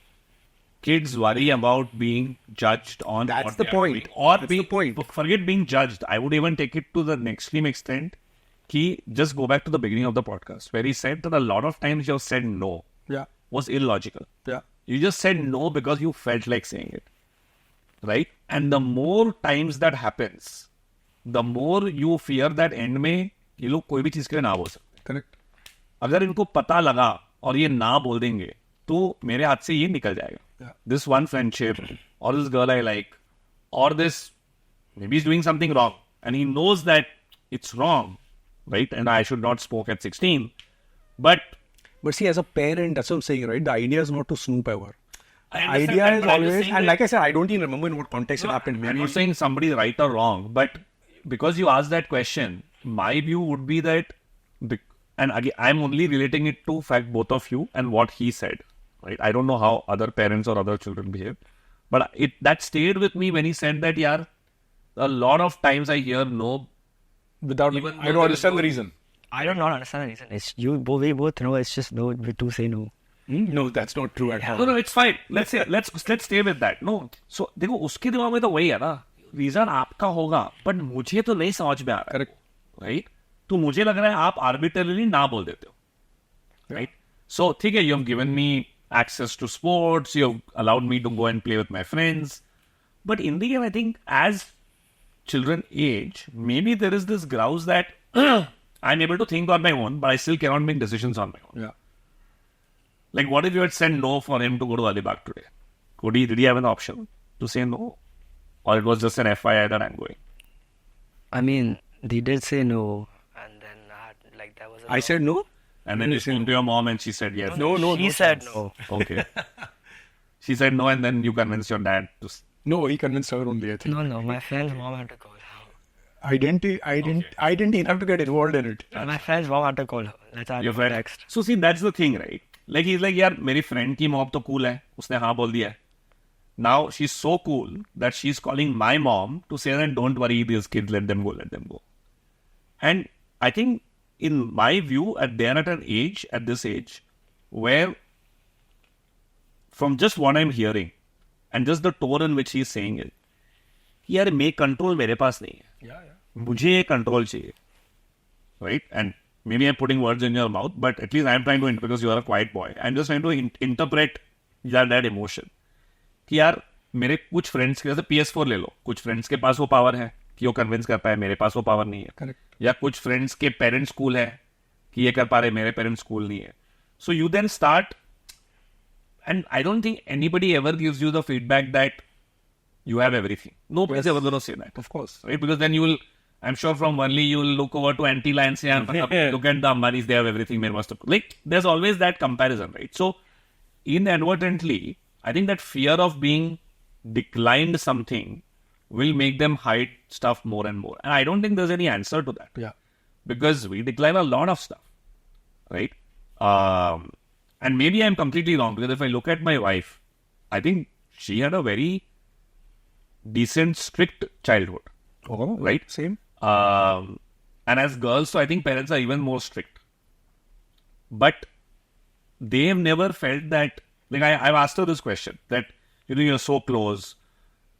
kids worry about being judged on. That's what the they are point. doing. Or That's the point. Forget being judged. I would even take it to the extreme extent. Just go back to the beginning of the podcast where he said that a lot of times you said no Yeah. was illogical. Yeah. You just said no because you felt like saying it. Right? And the more times that happens, the more you fear that end में ये लोग कोई भी चीज के लिए ना बोल सकते. Correct. अगर इनको पता लगा और ये ना बोल देंगे तो मेरे हाथ से ये निकल जाएगा. This one friendship or this girl I like or this maybe he's doing something wrong and he knows that it's wrong, right? And I should not smoke at 16. But see, as a parent, that's what I'm saying, right? The idea is not to snoop ever. I understand Idea that, is but I'm just always, saying and that- like I said, I don't even remember in what context it happened. I'm not saying somebody's right or wrong, but because you asked that question, my view would be that, and again, I'm only relating it to fact both of you and what he said, right? I don't know how other parents or other children behave, but that stayed with me when he said that, yeah, a lot of times I hear no, Without Even I though don't there understand is the no- reason. I don't not understand the reason. It's we both know it's just no to say no. No, that's not true at all. no, it's fine. Let's stay with that. No, so देखो उसके दिमाग में तो वही है ना, reason आपका होगा, but मुझे तो नहीं समझ में आ रहा है. Correct. Right? तो मुझे लग रहा है आप arbitrarily ना बोल देते हो. Right? So ठीक है, you have given me access to sports, you have allowed me to go and play with my friends, but in the end, I think as children age, maybe there is this grouse that I'm able to think on my own, but I still cannot make decisions on my own. Yeah. Like, what if you had said no for him to go to Alibag today? Did he have an option to say no? Or it was just an FYI that I'm going? I mean, they did say no, and then I had, like that was. I said no. And then you spoke to your mom and she said yes. She said no. Okay. She said no and then you convinced your dad to... No, he convinced her only, I think. No. My friend's mom had to call her. I didn't even have to get involved in it. My friend's mom had to call her. That's how I Your friend. text. So see, that's the thing, right? Like, he's like, यार, मेरी friend की mom तो cool है. उसने हाँ बोल दिया है. Now, she's so cool that she's calling my mom to say that don't worry, these kids, let them go. And I think in my view, at this age, where from just what I'm hearing and just the tone in which he's saying it, यार मैं control मेरे पास नहीं है, मुझे ये control चाहिए, right? And maybe I'm putting words in your mouth, but at least I'm trying to, because you are a quiet boy, I'm just trying to interpret that emotion. कि यार मेरे कुछ फ्रेंड्स के, जैसे PS4 ले लो, कुछ friends के पास वो पावर है कि वो कन्विंस कर पाए, मेरे पास वो पावर नहीं है. Correct. या कुछ फ्रेंड्स के पेरेंट्स कूल है कि ये कर पा रहे, मेरे पेरेंट्स कूल नहीं है. So you then start, and I don't think anybody ever gives you the feedback that you have everything. Nobody's ever going to say that. Of course. Right? Because then I'm sure from Worli, you will look over to Anti and say, look at the Ambanis, they have everything. Like, there's always that comparison, right? So, inadvertently, I think that fear of being declined something will make them hide stuff more and more. And I don't think there's any answer to that. Yeah. Because we decline a lot of stuff, right? And maybe I'm completely wrong, because if I look at my wife, I think she had a very decent, strict childhood. Oh, right? Same. And as girls, so I think parents are even more strict. But they have never felt that, like I've asked her this question, that, you're so close.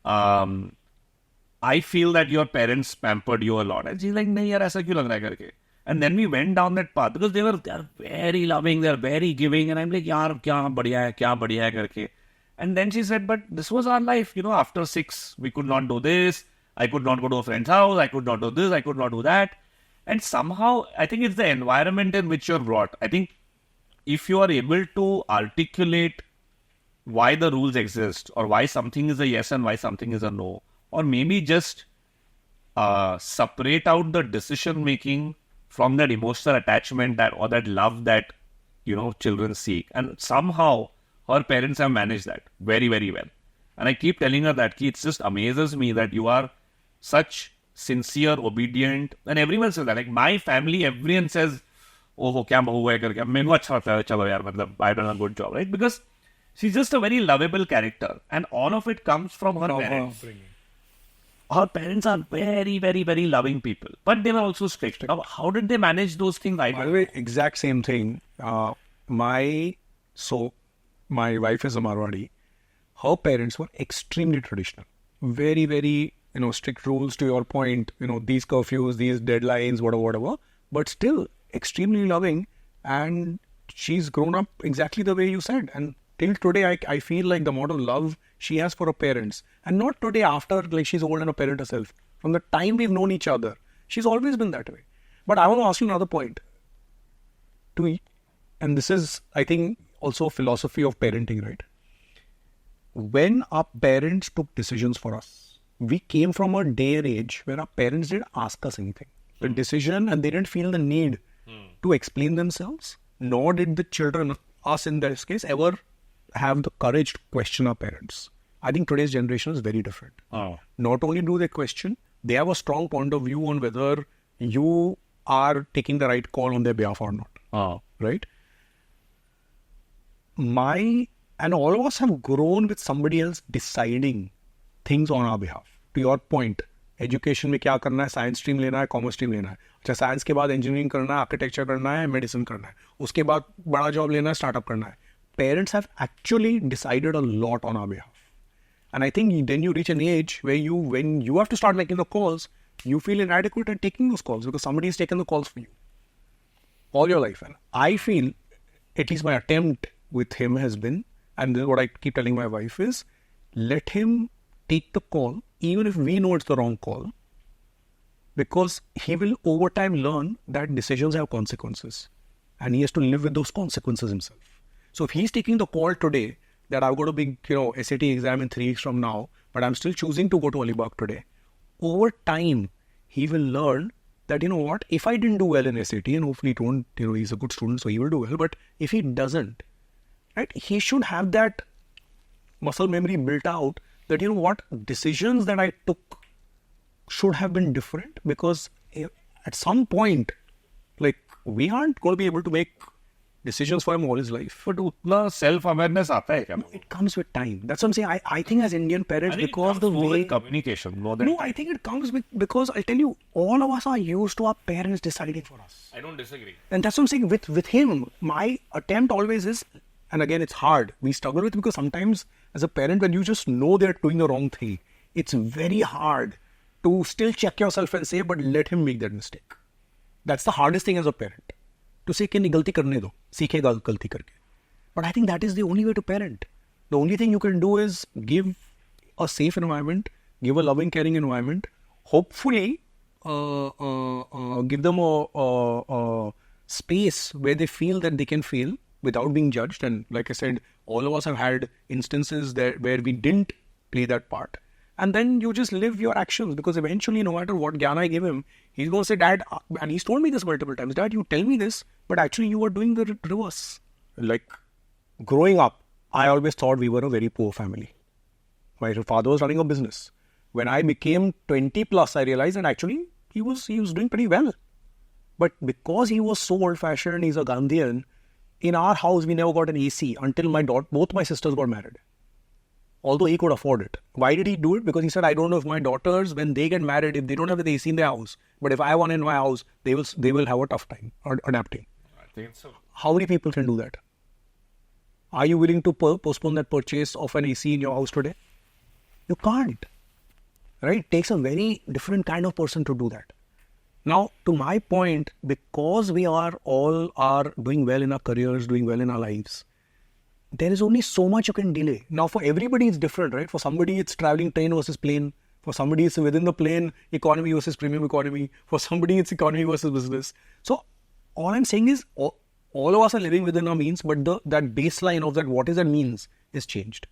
I feel that your parents pampered you a lot. And she's like, nahi yaar, aisa kyun lag raha hai karke? And then we went down that path, because they are very loving, they're very giving. And I'm like, yaar, kya badhiya hai karke. And then she said, but this was our life. After 6, we could not do this. I could not go to a friend's house. I could not do this. I could not do that. And somehow, I think it's the environment in which you're brought. I think if you are able to articulate why the rules exist, or why something is a yes and why something is a no, or maybe just separate out the decision making from that emotional attachment or that love that, children seek. And somehow, her parents have managed that very, very well. And I keep telling her that it just amazes me that you are such sincere, obedient, and everyone says that. Like my family, everyone says, oh, kya bahu hai karke. Main ko acha lagta hai, chalo yaar, matlab, I've done a good job, right? Because she's just a very lovable character. And all of it comes from her parents. Her parents are very, very, very loving people. But they were also strict. Now, how did they manage those things? By the way, exact same thing. My wife is a Marwadi. Her parents were extremely traditional. Very, very, strict rules, to your point, these curfews, these deadlines, whatever. But still extremely loving. And she's grown up exactly the way you said. And till today, I feel like the amount of love she has for her parents. And not today after, like she's old and a parent herself. From the time we've known each other, she's always been that way. But I want to ask you another point. And this is, I think, also a philosophy of parenting, right? When our parents took decisions for us, we came from a day and age where our parents didn't ask us anything. The decision, and they didn't feel the need to explain themselves, nor did the children, us in this case, ever have the courage to question our parents. I think today's generation is very different. Not only do they question, they have a strong point of view on whether you are taking the right call on their behalf or not. Right? And all of us have grown with somebody else deciding things on our behalf. To your point, education में क्या करना है, science stream लेना है, commerce stream लेना है. अच्छा, science के बाद engineering करना है, architecture करना है, medicine करना है. उसके बाद बड़ा job लेना है, startup करना है. Parents have actually decided a lot on our behalf. And I think then you reach an age where when you have to start making the calls, you feel inadequate at taking those calls because somebody has taken the calls for you all your life. And I feel, at least my attempt with him has been, and this is what I keep telling my wife is, let him take the call, even if we know it's the wrong call, because he will over time learn that decisions have consequences and he has to live with those consequences himself. So if he's taking the call today that I've got a big, SAT exam in 3 weeks from now, but I'm still choosing to go to Alibag today, over time, he will learn that, if I didn't do well in SAT, and hopefully he won't, he's a good student, so he will do well, but if he doesn't, right, he should have that muscle memory built out that, decisions that I took should have been different, because at some point, like, we aren't going to be able to make decisions for him all his life. But utna self-awareness aata hai kya? It comes with time. That's what I'm saying. I think as Indian parents, because the more way... with communication more than No, I think it comes with, because I'll tell you, all of us are used to our parents deciding for us. I don't disagree. And that's what I'm saying. With him, my attempt always is, and again, it's hard. We struggle with it because sometimes as a parent, when you just know they're doing the wrong thing, it's very hard to still check yourself and say, but let him make that mistake. That's the hardest thing as a parent. To say, कि नहीं गलती करने दो, सीखेगा गलती करके. But I think that is the only way to parent. The only thing you can do is give a safe environment, give a loving, caring environment. Hopefully, give them a space where they feel that they can fail without being judged. And like I said, all of us have had instances where we didn't play that part. And then you just live your actions, because eventually, no matter what Gyan I give him, he's going to say, Dad, and he's told me this multiple times, Dad, you tell me this, but actually you are doing the reverse. Like, growing up, I always thought we were a very poor family. My father was running a business. When I became 20 plus, I realized that actually he was doing pretty well. But because he was so old-fashioned, he's a Gandhian, in our house, we never got an AC until both my sisters got married. Although he could afford it. Why did he do it? Because he said, I don't know if my daughters, when they get married, if they don't have the AC in their house, but if I have one in my house, they will have a tough time adapting. I think so. How many people can do that? Are you willing to postpone that purchase of an AC in your house today? You can't. Right? It takes a very different kind of person to do that. Now, to my point, because we all are doing well in our careers, doing well in our lives, there is only so much you can delay. Now, for everybody, it's different, right? For somebody, it's traveling train versus plane. For somebody, it's within the plane, economy versus premium economy. For somebody, it's economy versus business. So, all I'm saying is, all of us are living within our means, but that baseline of that, what is that means, is changed.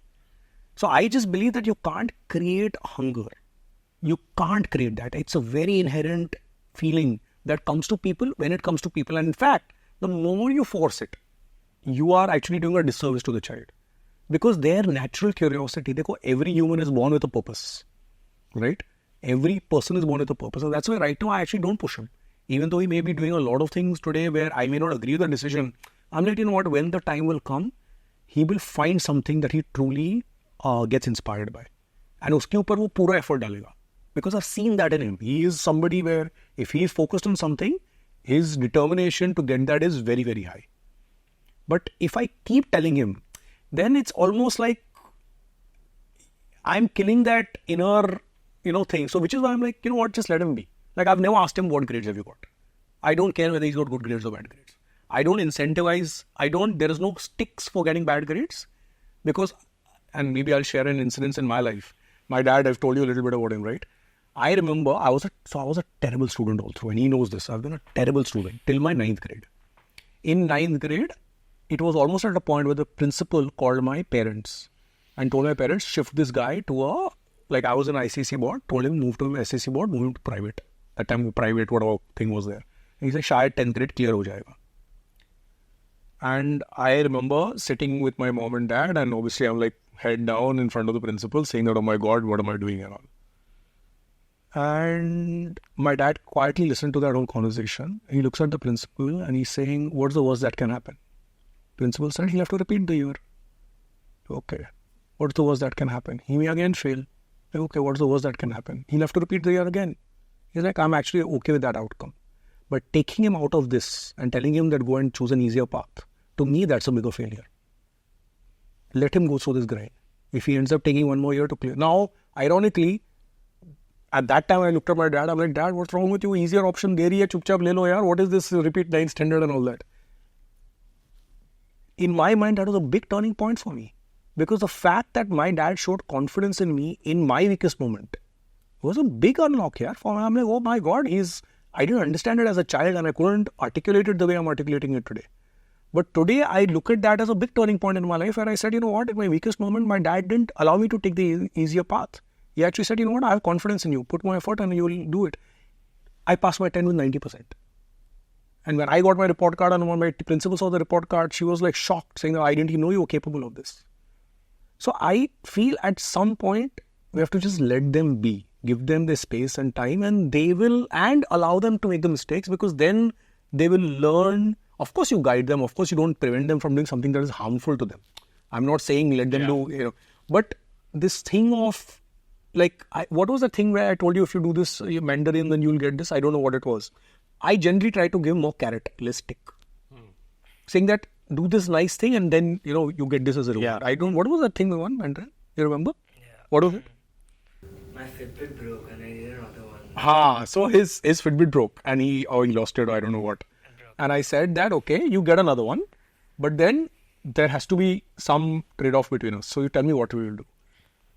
So, I just believe that you can't create hunger. You can't create that. It's a very inherent feeling that comes to people when it comes to people. And in fact, the more you force it, you are actually doing a disservice to the child. Because their natural curiosity, every human is born with a purpose. Right? Every person is born with a purpose. And that's why right now I actually don't push him. Even though he may be doing a lot of things today where I may not agree with the decision, I'm like, you know what, when the time will come, he will find something that he truly gets inspired by. And uske upar wo pura effort dalega. Because I've seen that in him. He is somebody where if he is focused on something, his determination to get that is very, very high. But if I keep telling him, then it's almost like I'm killing that inner, thing. So which is why I'm like, you know what, just let him be. Like, I've never asked him what grades have you got. I don't care whether he's got good grades or bad grades. I don't incentivize, there is no sticks for getting bad grades. Because, and maybe I'll share an incident in my life. My dad, I've told you a little bit about him, right? I remember I was a terrible student also, and he knows this. I've been a terrible student till my 9th grade. In 9th grade, it was almost at a point where the principal called my parents and told my parents, shift this guy to I was in ICC board, told him move to SCC board, move him to private. That time private, whatever thing was there. And he said, shayad 10th grade clear ho jayega. And I remember sitting with my mom and dad, and obviously I'm like head down in front of the principal saying that, oh my God, what am I doing and all. And my dad quietly listened to that whole conversation. He looks at the principal and he's saying, what's the worst that can happen? Principal said, he'll have to repeat the year. Okay. What's the worst that can happen? He may again fail. Okay, what's the worst that can happen? He'll have to repeat the year again. He's like, I'm actually okay with that outcome. But taking him out of this and telling him that go and choose an easier path, to me, that's a bigger failure. Let him go through this grind. If he ends up taking one more year to clear. Now, ironically, at that time, I looked at my dad. I'm like, Dad, what's wrong with you? Easier option de rahi hai, chup chap le lo yaar. What is this repeat 9th standard and all that? In my mind, that was a big turning point for me. Because the fact that my dad showed confidence in me in my weakest moment was a big unlock here for me. I'm like, oh my God, I didn't understand it as a child and I couldn't articulate it the way I'm articulating it today. But today, I look at that as a big turning point in my life where I said, you know what, in my weakest moment, my dad didn't allow me to take the easier path. He actually said, you know what, I have confidence in you. Put more effort and you will do it. I passed my 10 with 90%. And when I got my report card and when my principal saw the report card, she was like shocked, saying that I didn't even know you were capable of this. So I feel at some point, we have to just let them be. Give them the space and time and they will, and allow them to make the mistakes, because then they will learn Of course, you guide them. Of course, you don't prevent them from doing something that is harmful to them. I'm not saying let them do, but this thing of like, what was the thing where I told you if you do this Mandarin, then you'll get this? I don't know what it was. I generally try to give more carrot, less stick. Saying that, do this nice thing and then, you get this as a reward. What was that thing we won, Mandarin? You remember? Yeah. What was it? My Fitbit broke and I needed another one. So his Fitbit broke and he lost it or I don't know what. And I said that, okay, you get another one, but then there has to be some trade-off between us. So you tell me what we will do.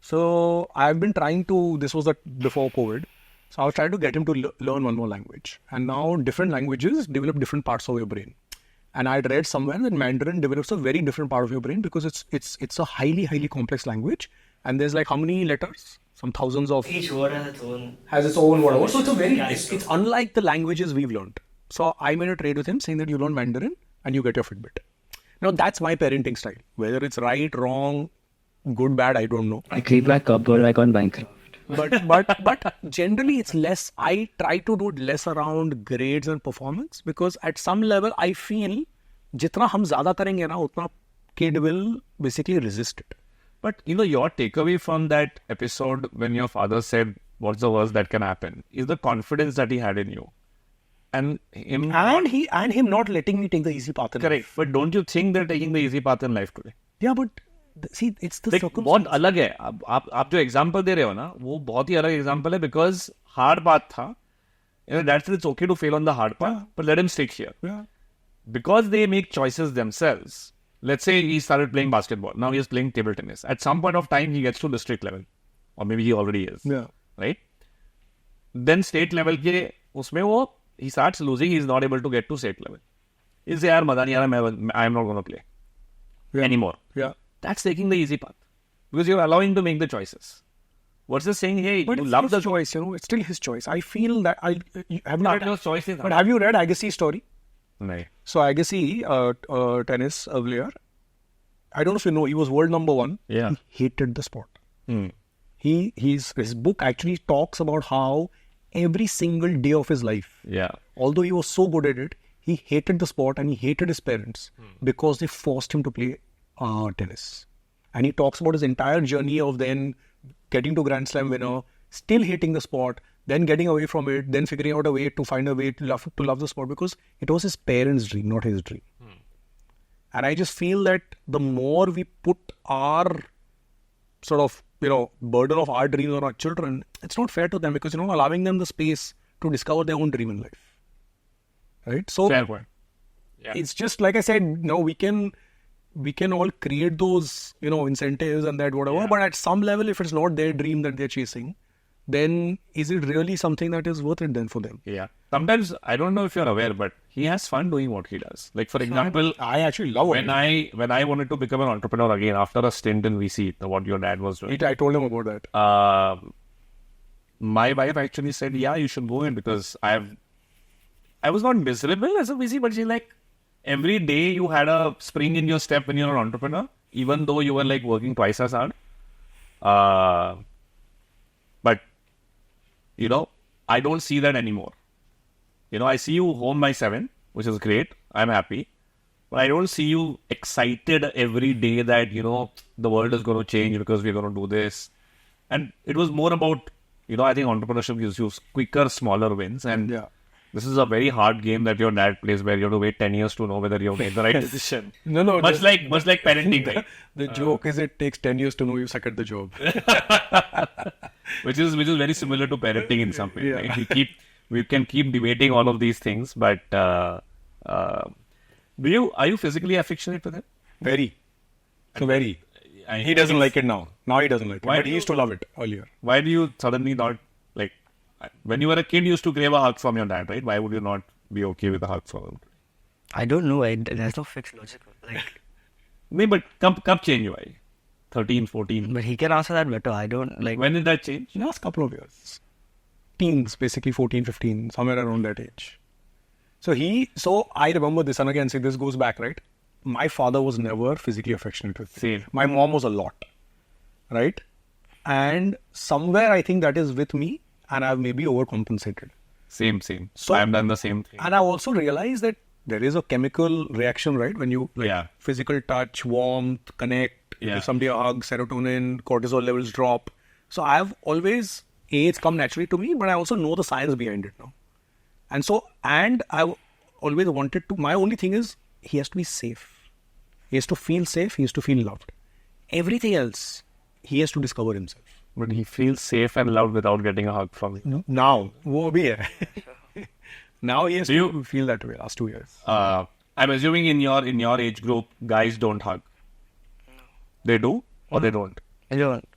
So I've been trying to, this was before COVID. So I was trying to get him to learn one more language. And now different languages develop different parts of your brain. And I'd read somewhere that Mandarin develops a very different part of your brain because it's a highly, highly complex language. And there's like how many letters? Some thousands of... Each word has its own... whatever. So it's unlike the languages we've learned. So I made a trade with him saying that you learn Mandarin and you get your Fitbit. Now that's my parenting style. Whether it's right, wrong, good, bad, I don't know. I keep my cupboard like on Minecraft. But generally it's less. I try to do it less around grades and performance because at some level I feel jitna hum zyada karenge na utna kid will basically resist it. But your takeaway from that episode when your father said, what's the worst that can happen, is the confidence that he had in you. And him not letting me take the easy path in life. Correct. But don't you think they're taking the easy path in life today? Yeah, but see, it's the circumstance. बहुत अलग है. आप जो example दे रहे हो ना, वो बहुत ही अलग example है because hard path था. That's it's okay to fail on the hard path, but let him stick here. Yeah. Because they make choices themselves. Let's say he started playing basketball. Now he is playing table tennis. At some point of time, he gets to district level. Or maybe he already is. Yeah. Right? Then state level के उसमें वो he starts losing. He is not able to get to state level. He says, यार मजा नहीं आ रहा, I am not going to play anymore. Yeah. That's taking the easy path. Because you're allowing him to make the choices. Versus saying, hey, but you it's love his the choice, it's still his choice. I feel that have But not. your choice is But have you read Agassi's story? No. So Agassi, tennis player, I don't know if you know, he was world number 1. Yeah. He hated the sport. His book actually talks about how every single day of his life, although he was so good at it, he hated the sport and he hated his parents because they forced him to play tennis. And he talks about his entire journey of then getting to Grand Slam winner, still hating the sport, then getting away from it, then figuring out a way to find a way to love the sport because it was his parents' dream, not his dream. And I just feel that the more we put our sort of, burden of our dreams on our children, it's not fair to them because, allowing them the space to discover their own dream in life. Right? So, Fair point. Yeah. It's just like I said, we can all create those, incentives and that whatever. Yeah. But at some level, if it's not their dream that they're chasing, then is it really something that is worth it then for them? Yeah. Sometimes, I don't know if you're aware, but he has fun doing what he does. Like, for example, I actually love when I wanted to become an entrepreneur again after a stint in VC, what your dad was doing. I told him about that. My wife actually said, yeah, you should go in because I was not miserable as a VC, but she's like, every day you had a spring in your step when you're an entrepreneur, even though you were like working twice as hard. But, I don't see that anymore. I see you home by 7, which is great. I'm happy. But I don't see you excited every day that, the world is going to change because we're going to do this. And it was more about, I think entrepreneurship gives you quicker, smaller wins. And this is a very hard game that your dad plays where you have to wait 10 years to know whether you've made the right decision. No. Much like parenting, right? The joke is it takes 10 years to know you suck at the job. which is very similar to parenting in some way. Right? We can keep debating all of these things, but are you physically affectionate with him? Very. So very. He doesn't like it now. Now he doesn't like it. But he used to love it earlier. Why do you suddenly not like? When you were a kid, you used to crave a hug from your dad, right? Why would you not be okay with a hug from him? I don't know. There's no fixed logic. No, but kab change हुआ? 13, 14. But he can answer that better. I don't like. When did that change? Last couple of years. Teens, basically 14, 15, somewhere around that age. So I remember this, and again, see, this goes back, right? My father was never physically affectionate with me. Same. My mom was a lot, right? And somewhere I think that is with me, and I've maybe overcompensated. Same. So I've done the same thing. And I also realized that there is a chemical reaction, right? When you physical touch, warmth, connect, give somebody a hug, serotonin, cortisol levels drop. So I've always, it's come naturally to me, but I also know the science behind it now. And I always wanted to, my only thing is, he has to be safe. He has to feel safe. He has to feel loved. Everything else, he has to discover himself. But he feels safe and loved without getting a hug from you. Now, wo bhi hai. Now he has to feel that way last 2 years. I'm assuming in your age group, guys don't hug. They do or they don't? I don't.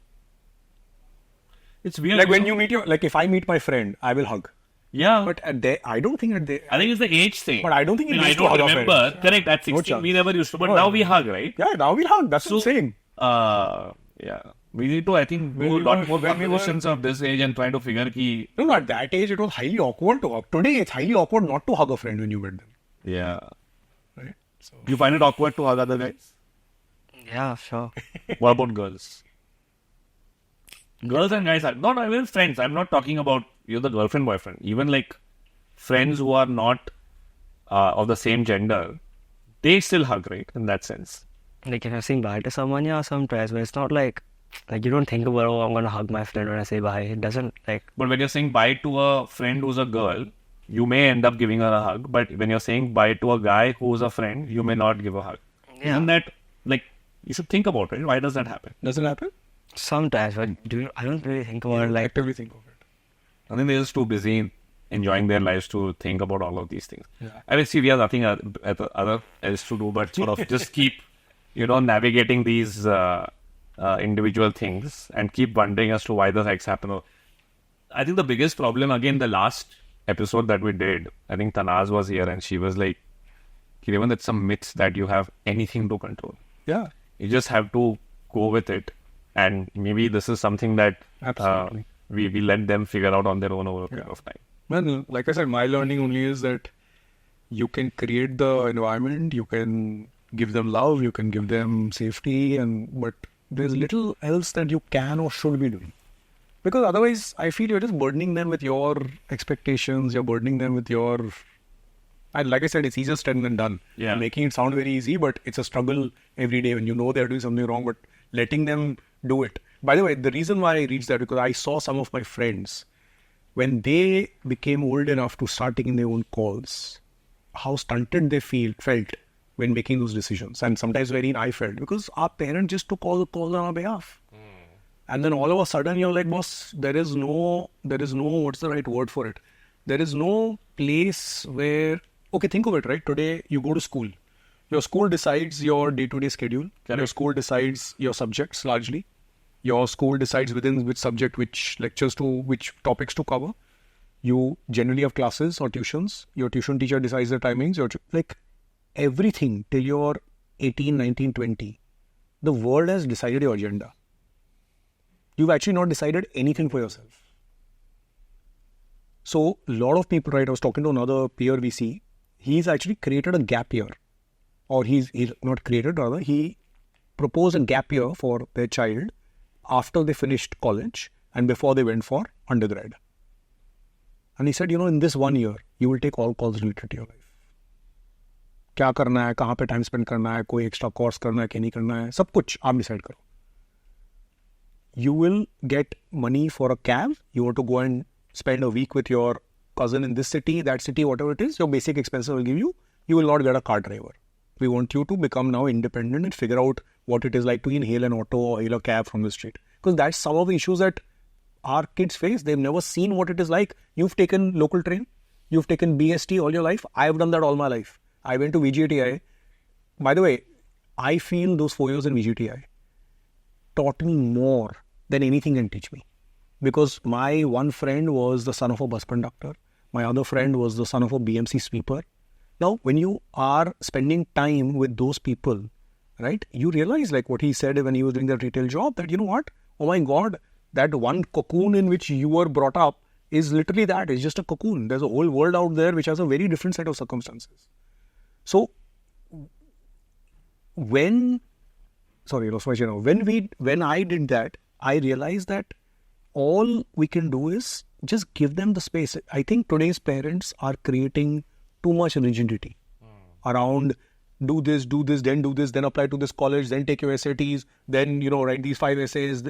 It's weird. Like when you meet if I meet my friend, I will hug. Yeah. But I don't think I think it's the age thing. But I don't think it I used to don't hug our remember. friends. Correct. At 16, we never used to. But now we hug, right? Yeah, now we'll hug. That's what I'm saying. Yeah. We need to, I think, do a lot more conversations of this age and trying to figure ki... No, at that age, it was highly awkward to hug. Today, it's highly awkward not to hug a friend when you meet them. Yeah. Right? So, You find it awkward to hug other guys? Yeah, sure. What about girls? Girls and guys are... No, even friends. I'm not talking about you're the girlfriend, boyfriend. Even like friends who are not of the same gender, they still hug, right? In that sense. Like if you're saying bye to someone, yeah, sometimes, but it's not like you don't think about, oh, I'm going to hug my friend when I say bye. It doesn't like... But when you're saying bye to a friend who's a girl, you may end up giving her a hug. But when you're saying bye to a guy who's a friend, you may not give a hug. Yeah. And that, like, you should think about it. Why does that happen? does it happen? Sometimes, but I don't really think about it like... Actively think of it. I think they're just too busy enjoying their lives to think about all of these things. Yeah. I mean, see, we have nothing other else to do but sort of just keep, navigating these individual things and keep wondering as to why the sex happen. I think the biggest problem, again, the last episode that we did, I think Tanaz was here and she was like, Kiran, it's some myths that you have anything to control. Yeah. You just have to go with it. And maybe this is something that Absolutely. we let them figure out on their own over a period of time. Well, like I said, my learning only is that you can create the environment, you can give them love, you can give them safety, but there's little else that you can or should be doing. Because otherwise, I feel you're just burdening them with your expectations, you're burdening them with your... And like I said, it's easier said than done. Yeah. Making it sound very easy, but it's a struggle every day when you know they're doing something wrong, but letting them do it. By the way, the reason why I reached that, because I saw some of my friends, when they became old enough to start taking their own calls, how stunted they felt when making those decisions. And sometimes wherein I felt, because our parents just took all the calls on our behalf. And then all of a sudden you're like, boss, there is no, what's the right word for it? There is no place where, okay, think of it, right? Today you go to school. Your school decides your day-to-day schedule. Your school decides your subjects largely. Your school decides within which subject, which lectures to, which topics to cover. You generally have classes or tuitions. Your tuition teacher decides the timings. Like everything till you're 18, 19, 20. The world has decided your agenda. You've actually not decided anything for yourself. So a lot of people, right, I was talking to another peer VC. He's actually created a gap year. Or he's not created, rather, he proposed a gap year for their child after they finished college and before they went for undergrad. And he said, in this 1 year, you will take all calls related to your life. क्या करना है, कहाँ पे time spend करना है, कोई extra course करना है, क्या नहीं करना है, सब कुछ आप decide करो. You will get money for a cab. You want to go and spend a week with your cousin in this city, that city, whatever it is, your basic expenses will give you. You will not get a car driver. We want you to become now independent and figure out what it is like to hail an auto or hail a cab from the street. Because that's some of the issues that our kids face. They've never seen what it is like. You've taken local train. You've taken BST all your life. I've done that all my life. I went to VGTI. By the way, I feel those 4 years in VGTI taught me more than anything can teach me. Because my one friend was the son of a bus conductor. My other friend was the son of a BMC sweeper. Now, when you are spending time with those people, right, you realize like what he said when he was doing that retail job, that oh my God, that one cocoon in which you were brought up is literally that. It's just a cocoon. There's a whole world out there which has a very different set of circumstances. So, when I did that, I realized that all we can do is just give them the space. I think today's parents are creating too much rigidity. around do this, then do this, then apply to this college, then take your SATs, then, write these 5 essays.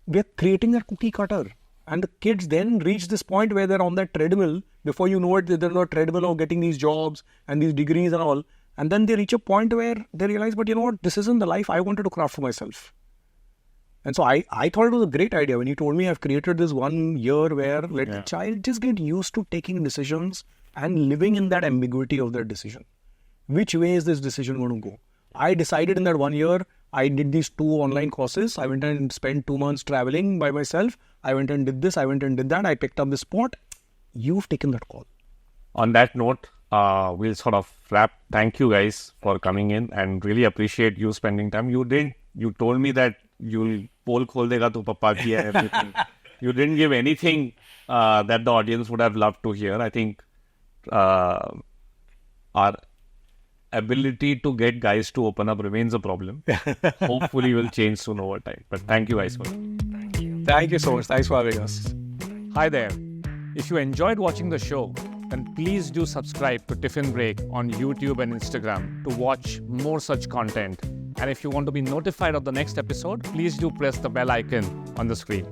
We're creating that cookie cutter. And the kids then reach this point where they're on that treadmill. Before you know it, they're on a treadmill of getting these jobs and these degrees and all. And then they reach a point where they realize, but you know what, this isn't the life I wanted to craft for myself. And so I thought it was a great idea when he told me I've created this 1 year where let the child just get used to taking decisions and living in that ambiguity of their decision. Which way is this decision going to go? I decided in that 1 year, I did these 2 online courses. I went and spent 2 months traveling by myself. I went and did this. I went and did that. I picked up this sport. You've taken that call. On that note, we'll sort of wrap. Thank you guys for coming in and really appreciate you spending time. You told me that you'll poll khol dega to papa ki hai everything. You didn't give anything that the audience would have loved to hear. I think our ability to get guys to open up remains a problem. Hopefully will change soon over time. But thank you guys for it. Thank you so much. Thanks for having us. Hi there. If you enjoyed watching the show, then please do subscribe to Tiffin Break on YouTube and Instagram to watch more such content. And if you want to be notified of the next episode, please do press the bell icon on the screen.